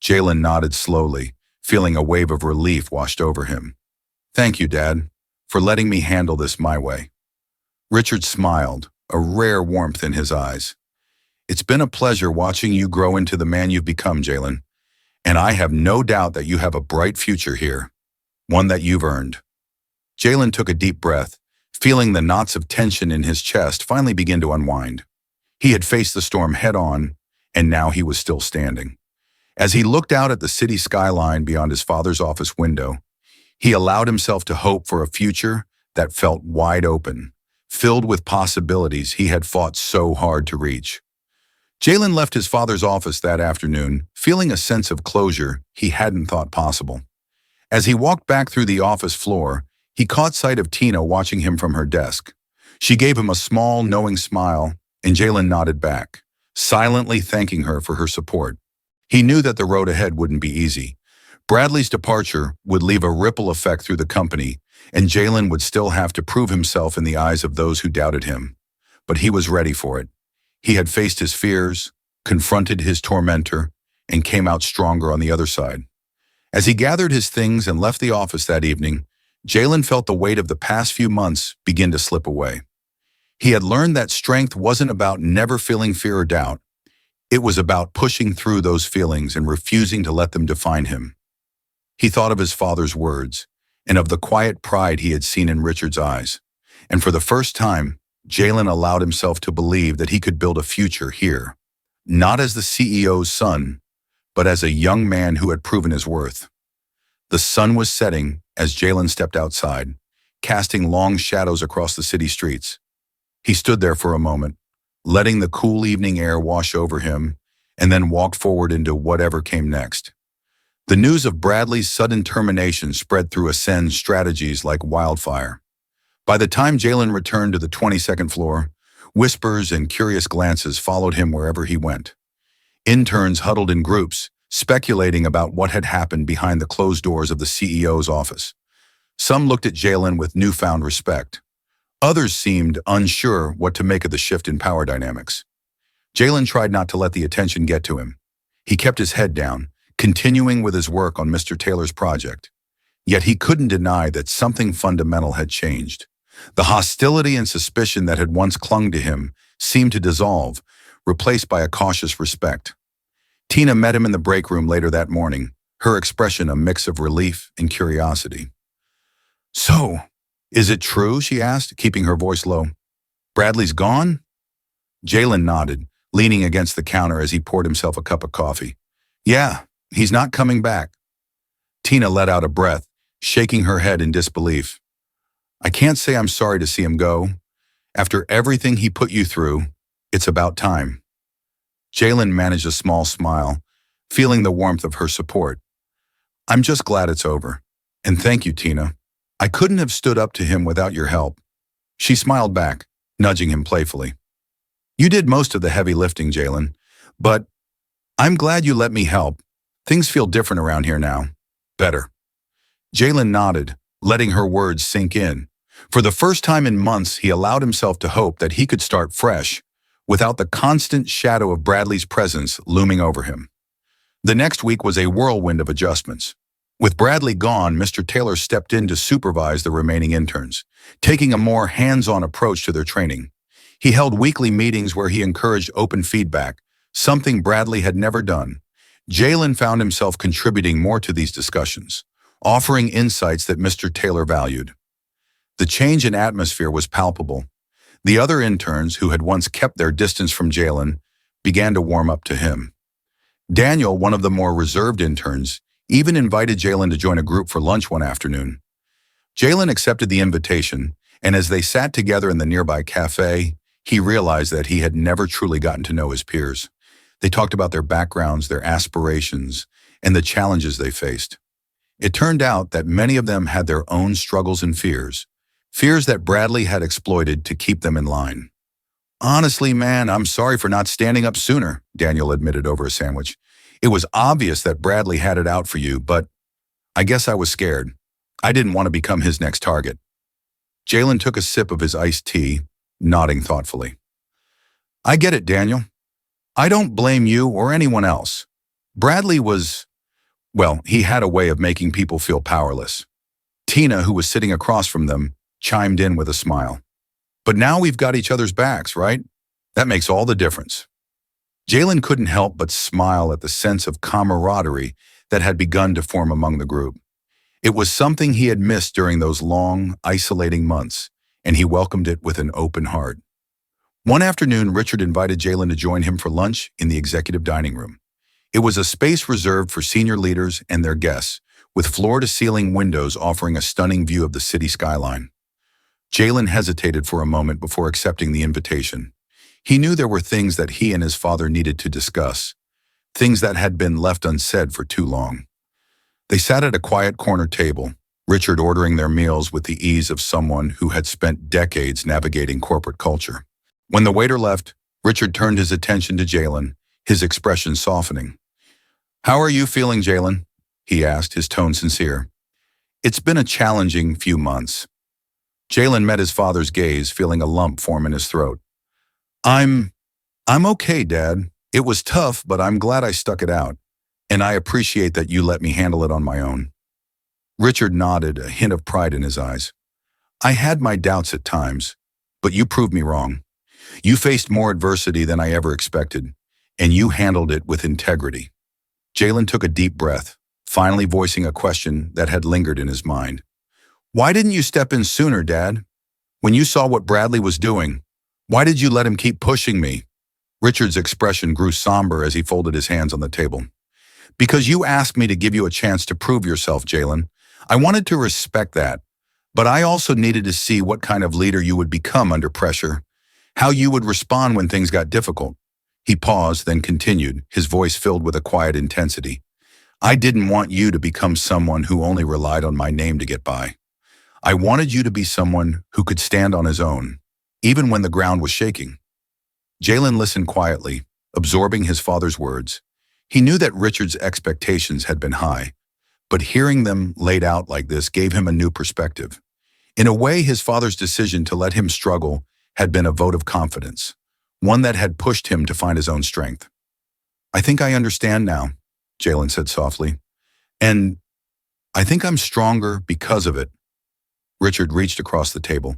Jalen nodded slowly, feeling a wave of relief washed over him. Thank you, Dad, for letting me handle this my way. Richard smiled, a rare warmth in his eyes. It's been a pleasure watching you grow into the man you've become, Jalen, and I have no doubt that you have a bright future here, one that you've earned. Jalen took a deep breath, feeling the knots of tension in his chest finally begin to unwind. He had faced the storm head-on, and now he was still standing. As he looked out at the city skyline beyond his father's office window, he allowed himself to hope for a future that felt wide open, filled with possibilities he had fought so hard to reach. Jalen left his father's office that afternoon, feeling a sense of closure he hadn't thought possible. As he walked back through the office floor, he caught sight of Tina watching him from her desk. She gave him a small, knowing smile, and Jalen nodded back, silently thanking her for her support. He knew that the road ahead wouldn't be easy. Bradley's departure would leave a ripple effect through the company, and Jalen would still have to prove himself in the eyes of those who doubted him. But he was ready for it. He had faced his fears, confronted his tormentor, and came out stronger on the other side. As he gathered his things and left the office that evening, Jalen felt the weight of the past few months begin to slip away. He had learned that strength wasn't about never feeling fear or doubt. It was about pushing through those feelings and refusing to let them define him. He thought of his father's words and of the quiet pride he had seen in Richard's eyes. And for the first time, Jalen allowed himself to believe that he could build a future here, not as the CEO's son, but as a young man who had proven his worth. The sun was setting as Jalen stepped outside, casting long shadows across the city streets. He stood there for a moment, letting the cool evening air wash over him, and then walked forward into whatever came next. The news of Bradley's sudden termination spread through Ascend's strategies like wildfire. By the time Jalen returned to the 22nd floor, whispers and curious glances followed him wherever he went. Interns huddled in groups, speculating about what had happened behind the closed doors of the CEO's office. Some looked at Jalen with newfound respect. Others seemed unsure what to make of the shift in power dynamics. Jalen tried not to let the attention get to him. He kept his head down, continuing with his work on Mr. Taylor's project. Yet he couldn't deny that something fundamental had changed. The hostility and suspicion that had once clung to him seemed to dissolve, replaced by a cautious respect. Tina met him in the break room later that morning, her expression a mix of relief and curiosity. "So, is it true?" she asked, keeping her voice low. "Bradley's gone?" Jalen nodded, leaning against the counter as he poured himself a cup of coffee. "Yeah, he's not coming back." Tina let out a breath, shaking her head in disbelief. "I can't say I'm sorry to see him go. After everything he put you through, it's about time." Jalen managed a small smile, feeling the warmth of her support. "I'm just glad it's over. And thank you, Tina. I couldn't have stood up to him without your help." She smiled back, nudging him playfully. "You did most of the heavy lifting, Jalen, but I'm glad you let me help. Things feel different around here now. Better." Jalen nodded, letting her words sink in. For the first time in months, he allowed himself to hope that he could start fresh, without the constant shadow of Bradley's presence looming over him. The next week was a whirlwind of adjustments. With Bradley gone, Mr. Taylor stepped in to supervise the remaining interns, taking a more hands-on approach to their training. He held weekly meetings where he encouraged open feedback, something Bradley had never done. Jalen found himself contributing more to these discussions, offering insights that Mr. Taylor valued. The change in atmosphere was palpable. The other interns, who had once kept their distance from Jalen, began to warm up to him. Daniel, one of the more reserved interns, even invited Jalen to join a group for lunch one afternoon. Jalen accepted the invitation, and as they sat together in the nearby cafe, he realized that he had never truly gotten to know his peers. They talked about their backgrounds, their aspirations, and the challenges they faced. It turned out that many of them had their own struggles and fears that Bradley had exploited to keep them in line. "Honestly, man, I'm sorry for not standing up sooner," Daniel admitted over a sandwich. "It was obvious that Bradley had it out for you, but I guess I was scared. I didn't want to become his next target." Jalen took a sip of his iced tea, nodding thoughtfully. "I get it, Daniel. I don't blame you or anyone else. Bradley was, well, he had a way of making people feel powerless." Tina, who was sitting across from them, chimed in with a smile. "But now we've got each other's backs, right? That makes all the difference." Jalen couldn't help but smile at the sense of camaraderie that had begun to form among the group. It was something he had missed during those long, isolating months, and he welcomed it with an open heart. One afternoon, Richard invited Jalen to join him for lunch in the executive dining room. It was a space reserved for senior leaders and their guests, with floor-to-ceiling windows offering a stunning view of the city skyline. Jalen hesitated for a moment before accepting the invitation. He knew there were things that he and his father needed to discuss, things that had been left unsaid for too long. They sat at a quiet corner table, Richard ordering their meals with the ease of someone who had spent decades navigating corporate culture. When the waiter left, Richard turned his attention to Jalen, his expression softening. "How are you feeling, Jalen?" he asked, his tone sincere. "It's been a challenging few months." Jalen met his father's gaze, feeling a lump form in his throat. I'm okay, Dad. It was tough, but I'm glad I stuck it out, and I appreciate that you let me handle it on my own." Richard nodded, a hint of pride in his eyes. "I had my doubts at times, but you proved me wrong. You faced more adversity than I ever expected, and you handled it with integrity." Jalen took a deep breath, finally voicing a question that had lingered in his mind. "Why didn't you step in sooner, Dad? When you saw what Bradley was doing, Why did you let him keep pushing me? Richard's expression grew somber as he folded his hands on the table. Because you asked me to give you a chance to prove yourself, Jalen. I wanted to respect that, but I also needed to see what kind of leader you would become under pressure, how you would respond when things got difficult. He paused, then continued, his voice filled with a quiet intensity. I didn't want you to become someone who only relied on my name to get by. I wanted you to be someone who could stand on his own, even when the ground was shaking. Jalen listened quietly, absorbing his father's words. He knew that Richard's expectations had been high, but hearing them laid out like this gave him a new perspective. In a way, his father's decision to let him struggle had been a vote of confidence, one that had pushed him to find his own strength. I think I understand now, Jalen said softly, and I think I'm stronger because of it. Richard reached across the table,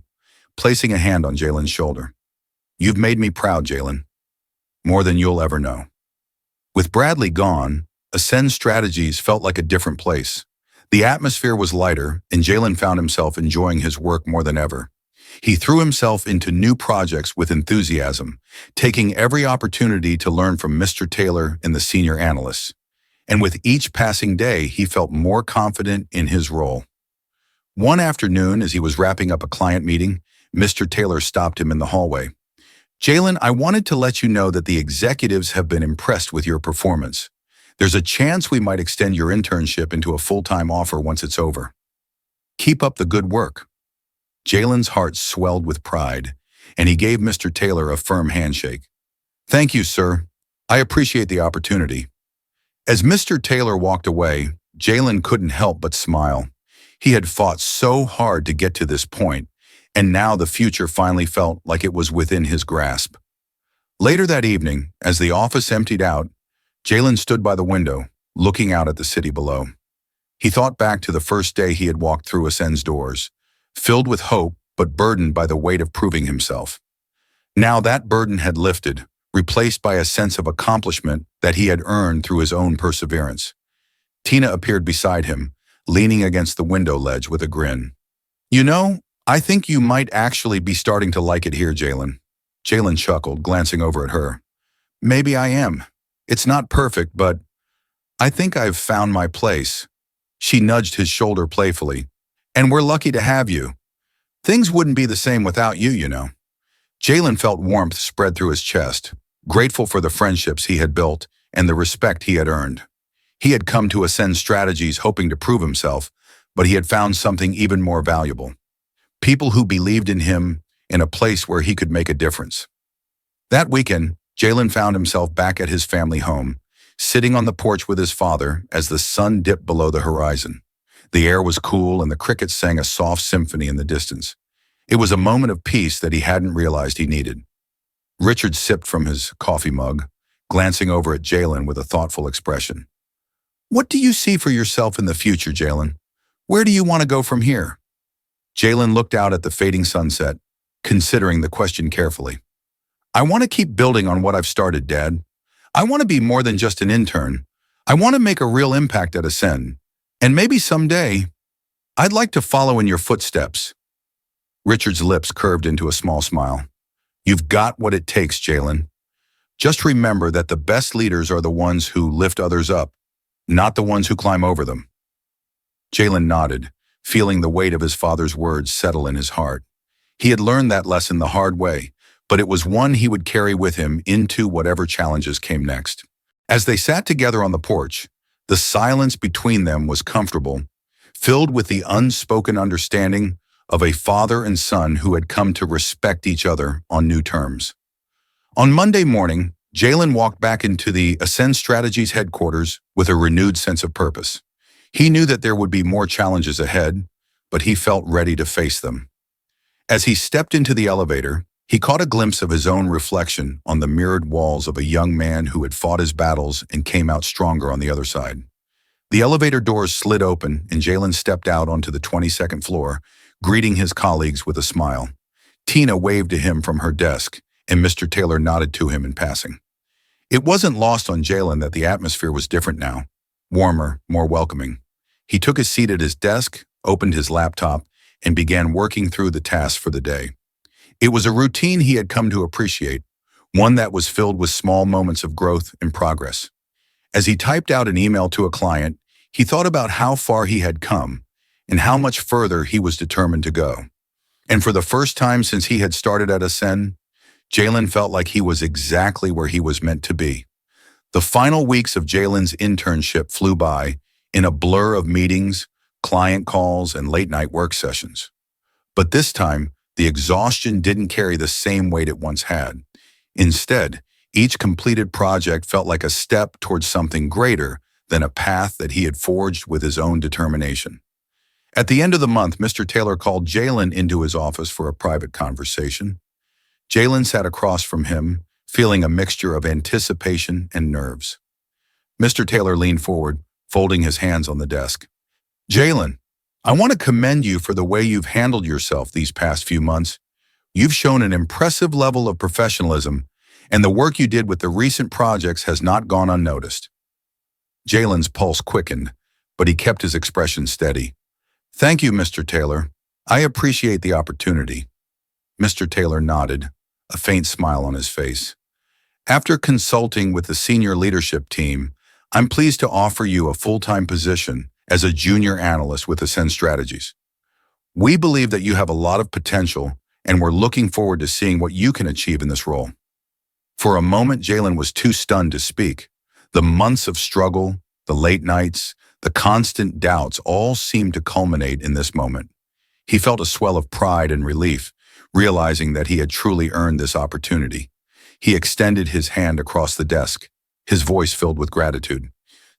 placing a hand on Jalen's shoulder. You've made me proud, Jalen, more than you'll ever know. With Bradley gone, Ascend Strategies felt like a different place. The atmosphere was lighter, and Jalen found himself enjoying his work more than ever. He threw himself into new projects with enthusiasm, taking every opportunity to learn from Mr. Taylor and the senior analysts. And with each passing day, he felt more confident in his role. One afternoon, as he was wrapping up a client meeting, Mr. Taylor stopped him in the hallway. Jalen, I wanted to let you know that the executives have been impressed with your performance. There's a chance we might extend your internship into a full-time offer once it's over. Keep up the good work. Jalen's heart swelled with pride, and he gave Mr. Taylor a firm handshake. Thank you, sir. I appreciate the opportunity. As Mr. Taylor walked away, Jalen couldn't help but smile. He had fought so hard to get to this point, and now the future finally felt like it was within his grasp. Later that evening, as the office emptied out, Jalen stood by the window, looking out at the city below. He thought back to the first day he had walked through Ascend's doors, filled with hope but burdened by the weight of proving himself. Now that burden had lifted, replaced by a sense of accomplishment that he had earned through his own perseverance. Tina appeared beside him, leaning against the window ledge with a grin. You know, I think you might actually be starting to like it here, Jalen. Jalen chuckled, glancing over at her. Maybe I am. It's not perfect, but I think I've found my place. She nudged his shoulder playfully. And we're lucky to have you. Things wouldn't be the same without you, you know. Jalen felt warmth spread through his chest, grateful for the friendships he had built and the respect he had earned. He had come to Ascend Strategies hoping to prove himself, but he had found something even more valuable. People who believed in him in a place where he could make a difference. That weekend, Jalen found himself back at his family home, sitting on the porch with his father as the sun dipped below the horizon. The air was cool and the crickets sang a soft symphony in the distance. It was a moment of peace that he hadn't realized he needed. Richard sipped from his coffee mug, glancing over at Jalen with a thoughtful expression. What do you see for yourself in the future, Jalen? Where do you want to go from here? Jalen looked out at the fading sunset, considering the question carefully. I want to keep building on what I've started, Dad. I want to be more than just an intern. I want to make a real impact at Ascend. And maybe someday, I'd like to follow in your footsteps. Richard's lips curved into a small smile. You've got what it takes, Jalen. Just remember that the best leaders are the ones who lift others up, not the ones who climb over them. Jalen nodded, feeling the weight of his father's words settle in his heart. He had learned that lesson the hard way, but it was one he would carry with him into whatever challenges came next. As they sat together on the porch, the silence between them was comfortable, filled with the unspoken understanding of a father and son who had come to respect each other on new terms. On Monday morning, Jalen walked back into the Ascend Strategies headquarters with a renewed sense of purpose. He knew that there would be more challenges ahead, but he felt ready to face them. As he stepped into the elevator, he caught a glimpse of his own reflection on the mirrored walls of a young man who had fought his battles and came out stronger on the other side. The elevator doors slid open and Jalen stepped out onto the 22nd floor, greeting his colleagues with a smile. Tina waved to him from her desk, and Mr. Taylor nodded to him in passing. It wasn't lost on Jalen that the atmosphere was different now, warmer, more welcoming. He took his seat at his desk, opened his laptop, and began working through the tasks for the day. It was a routine he had come to appreciate, one that was filled with small moments of growth and progress. As he typed out an email to a client, he thought about how far he had come and how much further he was determined to go. And for the first time since he had started at Ascend, Jalen felt like he was exactly where he was meant to be. The final weeks of Jalen's internship flew by in a blur of meetings, client calls, and late-night work sessions. But this time, the exhaustion didn't carry the same weight it once had. Instead, each completed project felt like a step towards something greater than a path that he had forged with his own determination. At the end of the month, Mr. Taylor called Jalen into his office for a private conversation. Jalen sat across from him, feeling a mixture of anticipation and nerves. Mr. Taylor leaned forward, folding his hands on the desk. Jalen, I want to commend you for the way you've handled yourself these past few months. You've shown an impressive level of professionalism, and the work you did with the recent projects has not gone unnoticed. Jalen's pulse quickened, but he kept his expression steady. Thank you, Mr. Taylor. I appreciate the opportunity. Mr. Taylor nodded, a faint smile on his face. After consulting with the senior leadership team, I'm pleased to offer you a full-time position as a junior analyst with Ascend Strategies. We believe that you have a lot of potential, and we're looking forward to seeing what you can achieve in this role. For a moment, Jalen was too stunned to speak. The months of struggle, the late nights, the constant doubts all seemed to culminate in this moment. He felt a swell of pride and relief, realizing that he had truly earned this opportunity. He extended his hand across the desk, his voice filled with gratitude.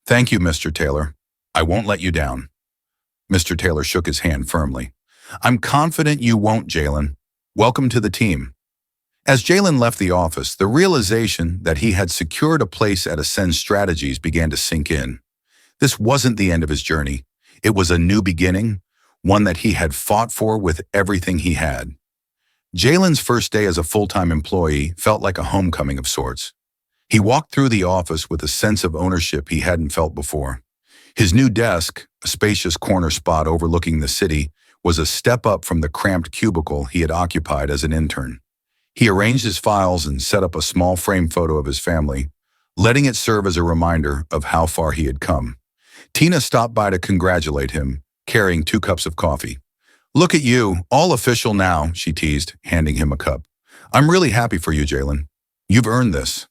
Thank you, Mr. Taylor. I won't let you down. Mr. Taylor shook his hand firmly. I'm confident you won't, Jalen. Welcome to the team. As Jalen left the office, the realization that he had secured a place at Ascend Strategies began to sink in. This wasn't the end of his journey. It was a new beginning, one that he had fought for with everything he had. Jalen's first day as a full-time employee felt like a homecoming of sorts. He walked through the office with a sense of ownership he hadn't felt before. His new desk, a spacious corner spot overlooking the city, was a step up from the cramped cubicle he had occupied as an intern. He arranged his files and set up a small frame photo of his family, letting it serve as a reminder of how far he had come. Tina stopped by to congratulate him, carrying 2 cups of coffee. Look at you, all official now, she teased, handing him a cup. I'm really happy for you, Jalen. You've earned this.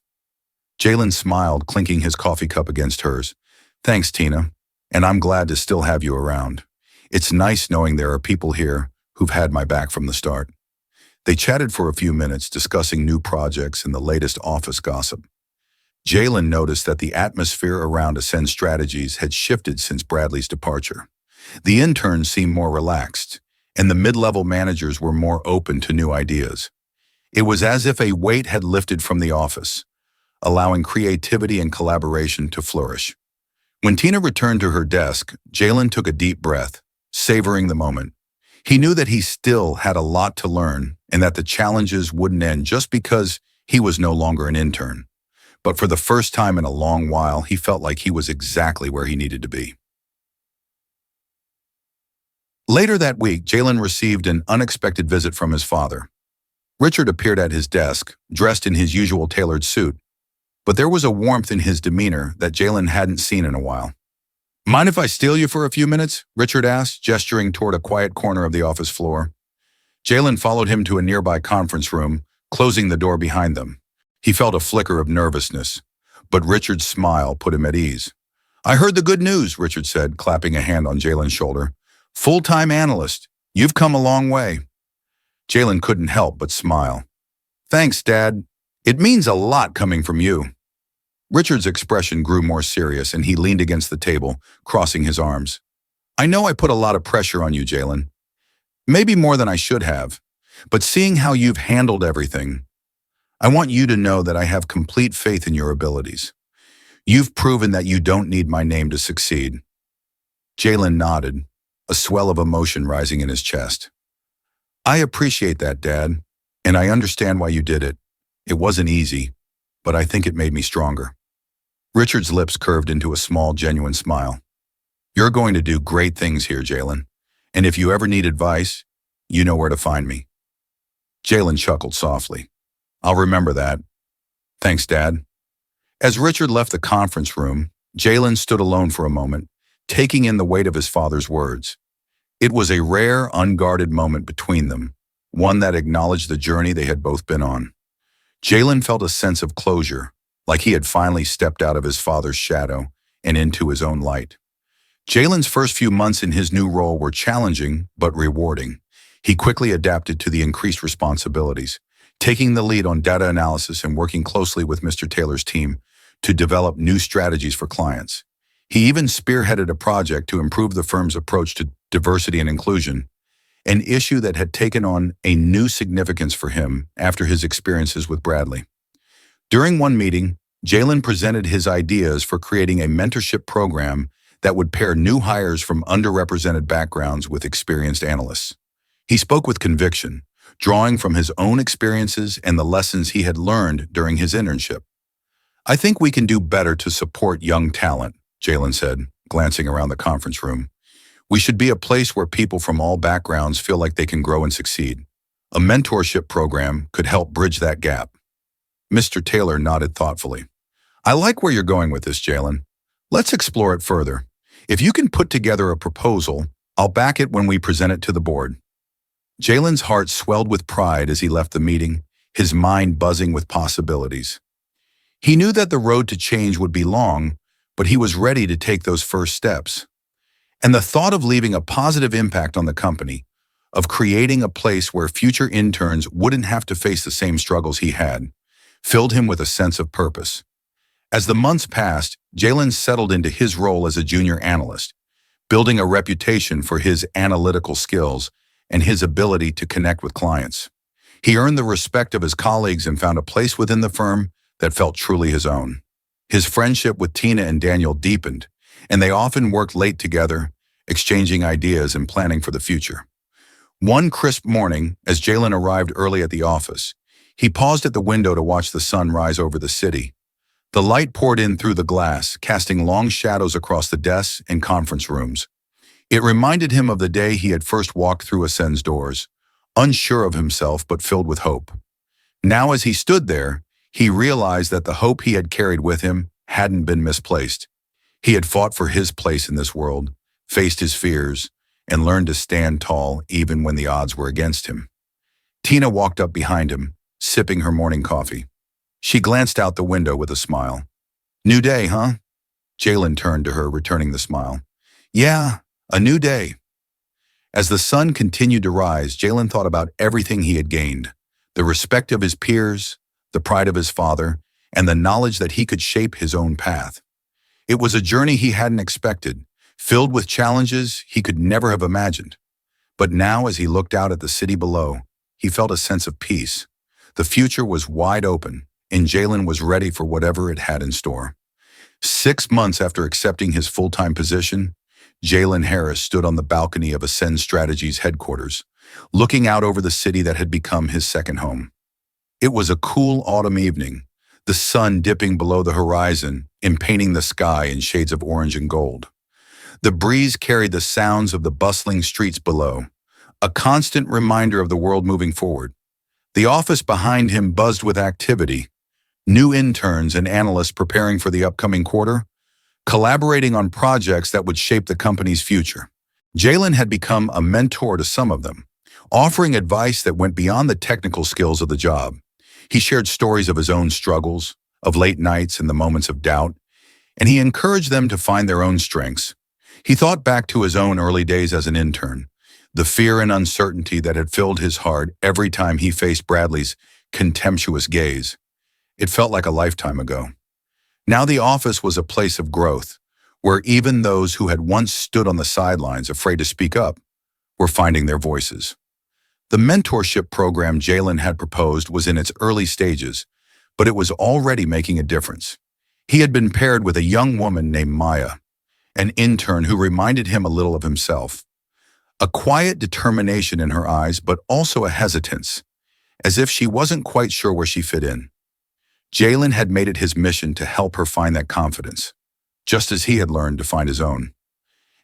Jalen smiled, clinking his coffee cup against hers. Thanks, Tina, and I'm glad to still have you around. It's nice knowing there are people here who've had my back from the start. They chatted for a few minutes, discussing new projects and the latest office gossip. Jalen noticed that the atmosphere around Ascend Strategies had shifted since Bradley's departure. The interns seemed more relaxed, and the mid-level managers were more open to new ideas. It was as if a weight had lifted from the office, allowing creativity and collaboration to flourish. When Tina returned to her desk, Jalen took a deep breath, savoring the moment. He knew that he still had a lot to learn and that the challenges wouldn't end just because he was no longer an intern. But for the first time in a long while, he felt like he was exactly where he needed to be. Later that week, Jalen received an unexpected visit from his father. Richard appeared at his desk, dressed in his usual tailored suit, but there was a warmth in his demeanor that Jalen hadn't seen in a while. Mind if I steal you for a few minutes? Richard asked, gesturing toward a quiet corner of the office floor. Jalen followed him to a nearby conference room, closing the door behind them. He felt a flicker of nervousness, but Richard's smile put him at ease. I heard the good news, Richard said, clapping a hand on Jalen's shoulder. Full-time analyst. You've come a long way. Jalen couldn't help but smile. Thanks, Dad. It means a lot coming from you. Richard's expression grew more serious, and he leaned against the table, crossing his arms. I know I put a lot of pressure on you, Jalen. Maybe more than I should have. But seeing how you've handled everything, I want you to know that I have complete faith in your abilities. You've proven that you don't need my name to succeed. Jalen nodded, a swell of emotion rising in his chest. I appreciate that, Dad, and I understand why you did it. It wasn't easy, but I think it made me stronger. Richard's lips curved into a small, genuine smile. You're going to do great things here, Jalen, and if you ever need advice, you know where to find me. Jalen chuckled softly. I'll remember that. Thanks, Dad. As Richard left the conference room, Jalen stood alone for a moment, taking in the weight of his father's words. It was a rare, unguarded moment between them, one that acknowledged the journey they had both been on. Jalen felt a sense of closure, like he had finally stepped out of his father's shadow and into his own light. Jalen's first few months in his new role were challenging but rewarding. He quickly adapted to the increased responsibilities, taking the lead on data analysis and working closely with Mr. Taylor's team to develop new strategies for clients. He even spearheaded a project to improve the firm's approach to diversity and inclusion, an issue that had taken on a new significance for him after his experiences with Bradley. During one meeting, Jalen presented his ideas for creating a mentorship program that would pair new hires from underrepresented backgrounds with experienced analysts. He spoke with conviction, drawing from his own experiences and the lessons he had learned during his internship. I think we can do better to support young talent, Jalen said, glancing around the conference room. We should be a place where people from all backgrounds feel like they can grow and succeed. A mentorship program could help bridge that gap. Mr. Taylor nodded thoughtfully. I like where you're going with this, Jalen. Let's explore it further. If you can put together a proposal, I'll back it when we present it to the board. Jalen's heart swelled with pride as he left the meeting, his mind buzzing with possibilities. He knew that the road to change would be long, but he was ready to take those first steps. And the thought of leaving a positive impact on the company, of creating a place where future interns wouldn't have to face the same struggles he had, filled him with a sense of purpose. As the months passed, Jalen settled into his role as a junior analyst, building a reputation for his analytical skills and his ability to connect with clients. He earned the respect of his colleagues and found a place within the firm that felt truly his own. His friendship with Tina and Daniel deepened, and they often worked late together, exchanging ideas and planning for the future. One crisp morning, as Jalen arrived early at the office, he paused at the window to watch the sun rise over the city. The light poured in through the glass, casting long shadows across the desks and conference rooms. It reminded him of the day he had first walked through Ascend's doors, unsure of himself but filled with hope. Now as he stood there, he realized that the hope he had carried with him hadn't been misplaced. He had fought for his place in this world, faced his fears, and learned to stand tall even when the odds were against him. Tina walked up behind him, sipping her morning coffee. She glanced out the window with a smile. New day, huh? Jalen turned to her, returning the smile. Yeah, a new day. As the sun continued to rise, Jalen thought about everything he had gained, the respect of his peers, the pride of his father, and the knowledge that he could shape his own path. It was a journey he hadn't expected, filled with challenges he could never have imagined. But now, as he looked out at the city below, he felt a sense of peace. The future was wide open, and Jalen was ready for whatever it had in store. 6 months after accepting his full-time position, Jalen Harris stood on the balcony of Ascend Strategies headquarters, looking out over the city that had become his second home. It was a cool autumn evening, the sun dipping below the horizon and painting the sky in shades of orange and gold. The breeze carried the sounds of the bustling streets below, a constant reminder of the world moving forward. The office behind him buzzed with activity, new interns and analysts preparing for the upcoming quarter, collaborating on projects that would shape the company's future. Jalen had become a mentor to some of them, offering advice that went beyond the technical skills of the job. He shared stories of his own struggles, of late nights and the moments of doubt, and he encouraged them to find their own strengths. He thought back to his own early days as an intern, the fear and uncertainty that had filled his heart every time he faced Bradley's contemptuous gaze. It felt like a lifetime ago. Now the office was a place of growth, where even those who had once stood on the sidelines afraid to speak up were finding their voices. The mentorship program Jalen had proposed was in its early stages, but it was already making a difference. He had been paired with a young woman named Maya, an intern who reminded him a little of himself. A quiet determination in her eyes, but also a hesitance, as if she wasn't quite sure where she fit in. Jalen had made it his mission to help her find that confidence, just as he had learned to find his own.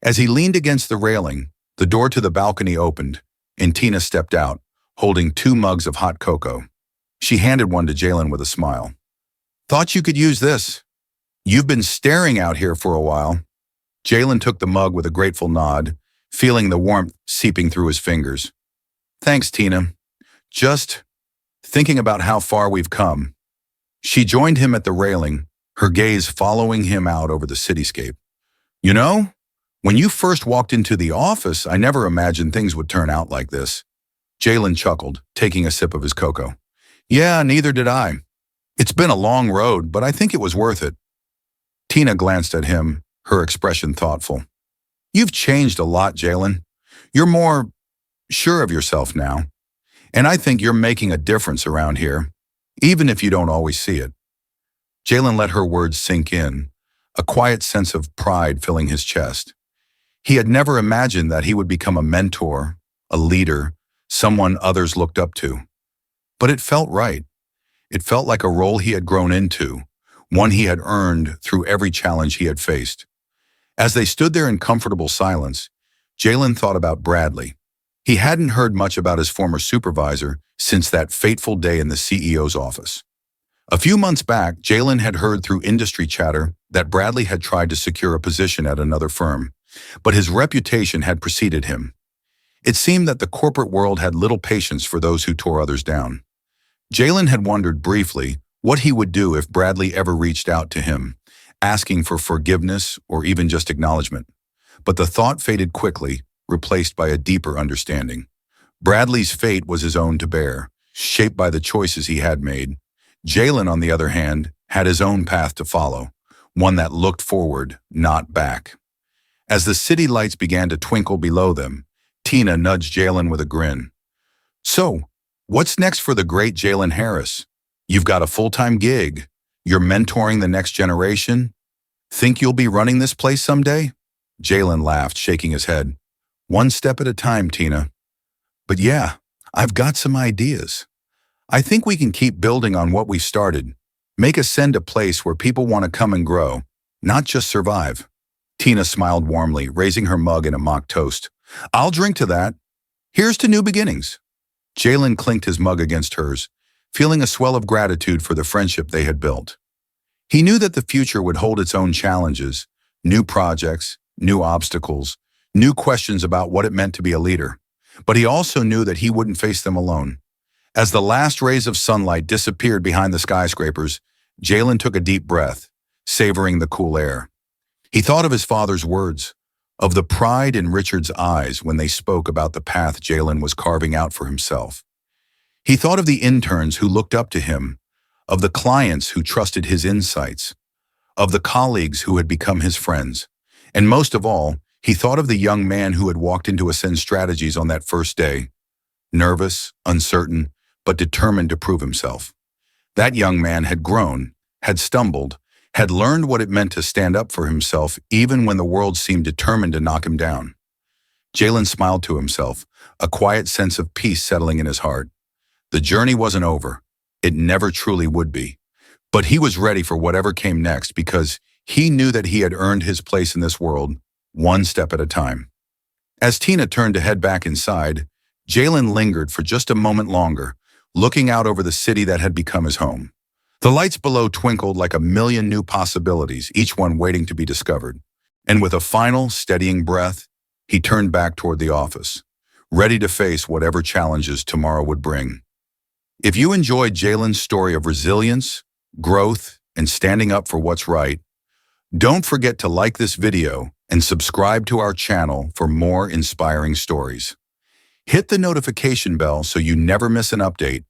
As he leaned against the railing, the door to the balcony opened, and Tina stepped out, holding 2 mugs of hot cocoa. She handed one to Jalen with a smile. Thought you could use this. You've been staring out here for a while. Jalen took the mug with a grateful nod, feeling the warmth seeping through his fingers. Thanks, Tina. Just thinking about how far we've come. She joined him at the railing, her gaze following him out over the cityscape. You know, when you first walked into the office, I never imagined things would turn out like this. Jalen chuckled, taking a sip of his cocoa. Yeah, neither did I. It's been a long road, but I think it was worth it. Tina glanced at him, her expression thoughtful. You've changed a lot, Jalen. You're more sure of yourself now. And I think you're making a difference around here, even if you don't always see it. Jalen let her words sink in, a quiet sense of pride filling his chest. He had never imagined that he would become a mentor, a leader, someone others looked up to. But it felt right. It felt like a role he had grown into, one he had earned through every challenge he had faced. As they stood there in comfortable silence, Jalen thought about Bradley. He hadn't heard much about his former supervisor since that fateful day in the CEO's office. A few months back, Jalen had heard through industry chatter that Bradley had tried to secure a position at another firm, but his reputation had preceded him. It seemed that the corporate world had little patience for those who tore others down. Jalen had wondered briefly what he would do if Bradley ever reached out to him, asking for forgiveness or even just acknowledgement. But the thought faded quickly, replaced by a deeper understanding. Bradley's fate was his own to bear, shaped by the choices he had made. Jalen, on the other hand, had his own path to follow, one that looked forward, not back. As the city lights began to twinkle below them, Tina nudged Jalen with a grin. So, what's next for the great Jalen Harris? You've got a full-time gig. You're mentoring the next generation. Think you'll be running this place someday? Jalen laughed, shaking his head. One step at a time, Tina. But yeah, I've got some ideas. I think we can keep building on what we started. Make Ascend a place where people want to come and grow, not just survive. Tina smiled warmly, raising her mug in a mock toast. I'll drink to that. Here's to new beginnings. Jalen clinked his mug against hers, feeling a swell of gratitude for the friendship they had built. He knew that the future would hold its own challenges, new projects, new obstacles, new questions about what it meant to be a leader. But he also knew that he wouldn't face them alone. As the last rays of sunlight disappeared behind the skyscrapers, Jalen took a deep breath, savoring the cool air. He thought of his father's words, of the pride in Richard's eyes when they spoke about the path Jalen was carving out for himself. He thought of the interns who looked up to him, of the clients who trusted his insights, of the colleagues who had become his friends, and most of all, he thought of the young man who had walked into Ascend Strategies on that first day, nervous, uncertain, but determined to prove himself. That young man had grown, had stumbled, had learned what it meant to stand up for himself even when the world seemed determined to knock him down. Jalen smiled to himself, a quiet sense of peace settling in his heart. The journey wasn't over. It never truly would be. But he was ready for whatever came next because he knew that he had earned his place in this world, one step at a time. As Tina turned to head back inside, Jalen lingered for just a moment longer, looking out over the city that had become his home. The lights below twinkled like a million new possibilities, each one waiting to be discovered. And with a final, steadying breath, he turned back toward the office, ready to face whatever challenges tomorrow would bring. If you enjoyed Jalen's story of resilience, growth, and standing up for what's right, don't forget to like this video and subscribe to our channel for more inspiring stories. Hit the notification bell so you never miss an update.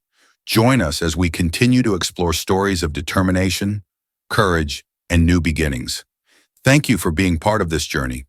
Join us as we continue to explore stories of determination, courage, and new beginnings. Thank you for being part of this journey.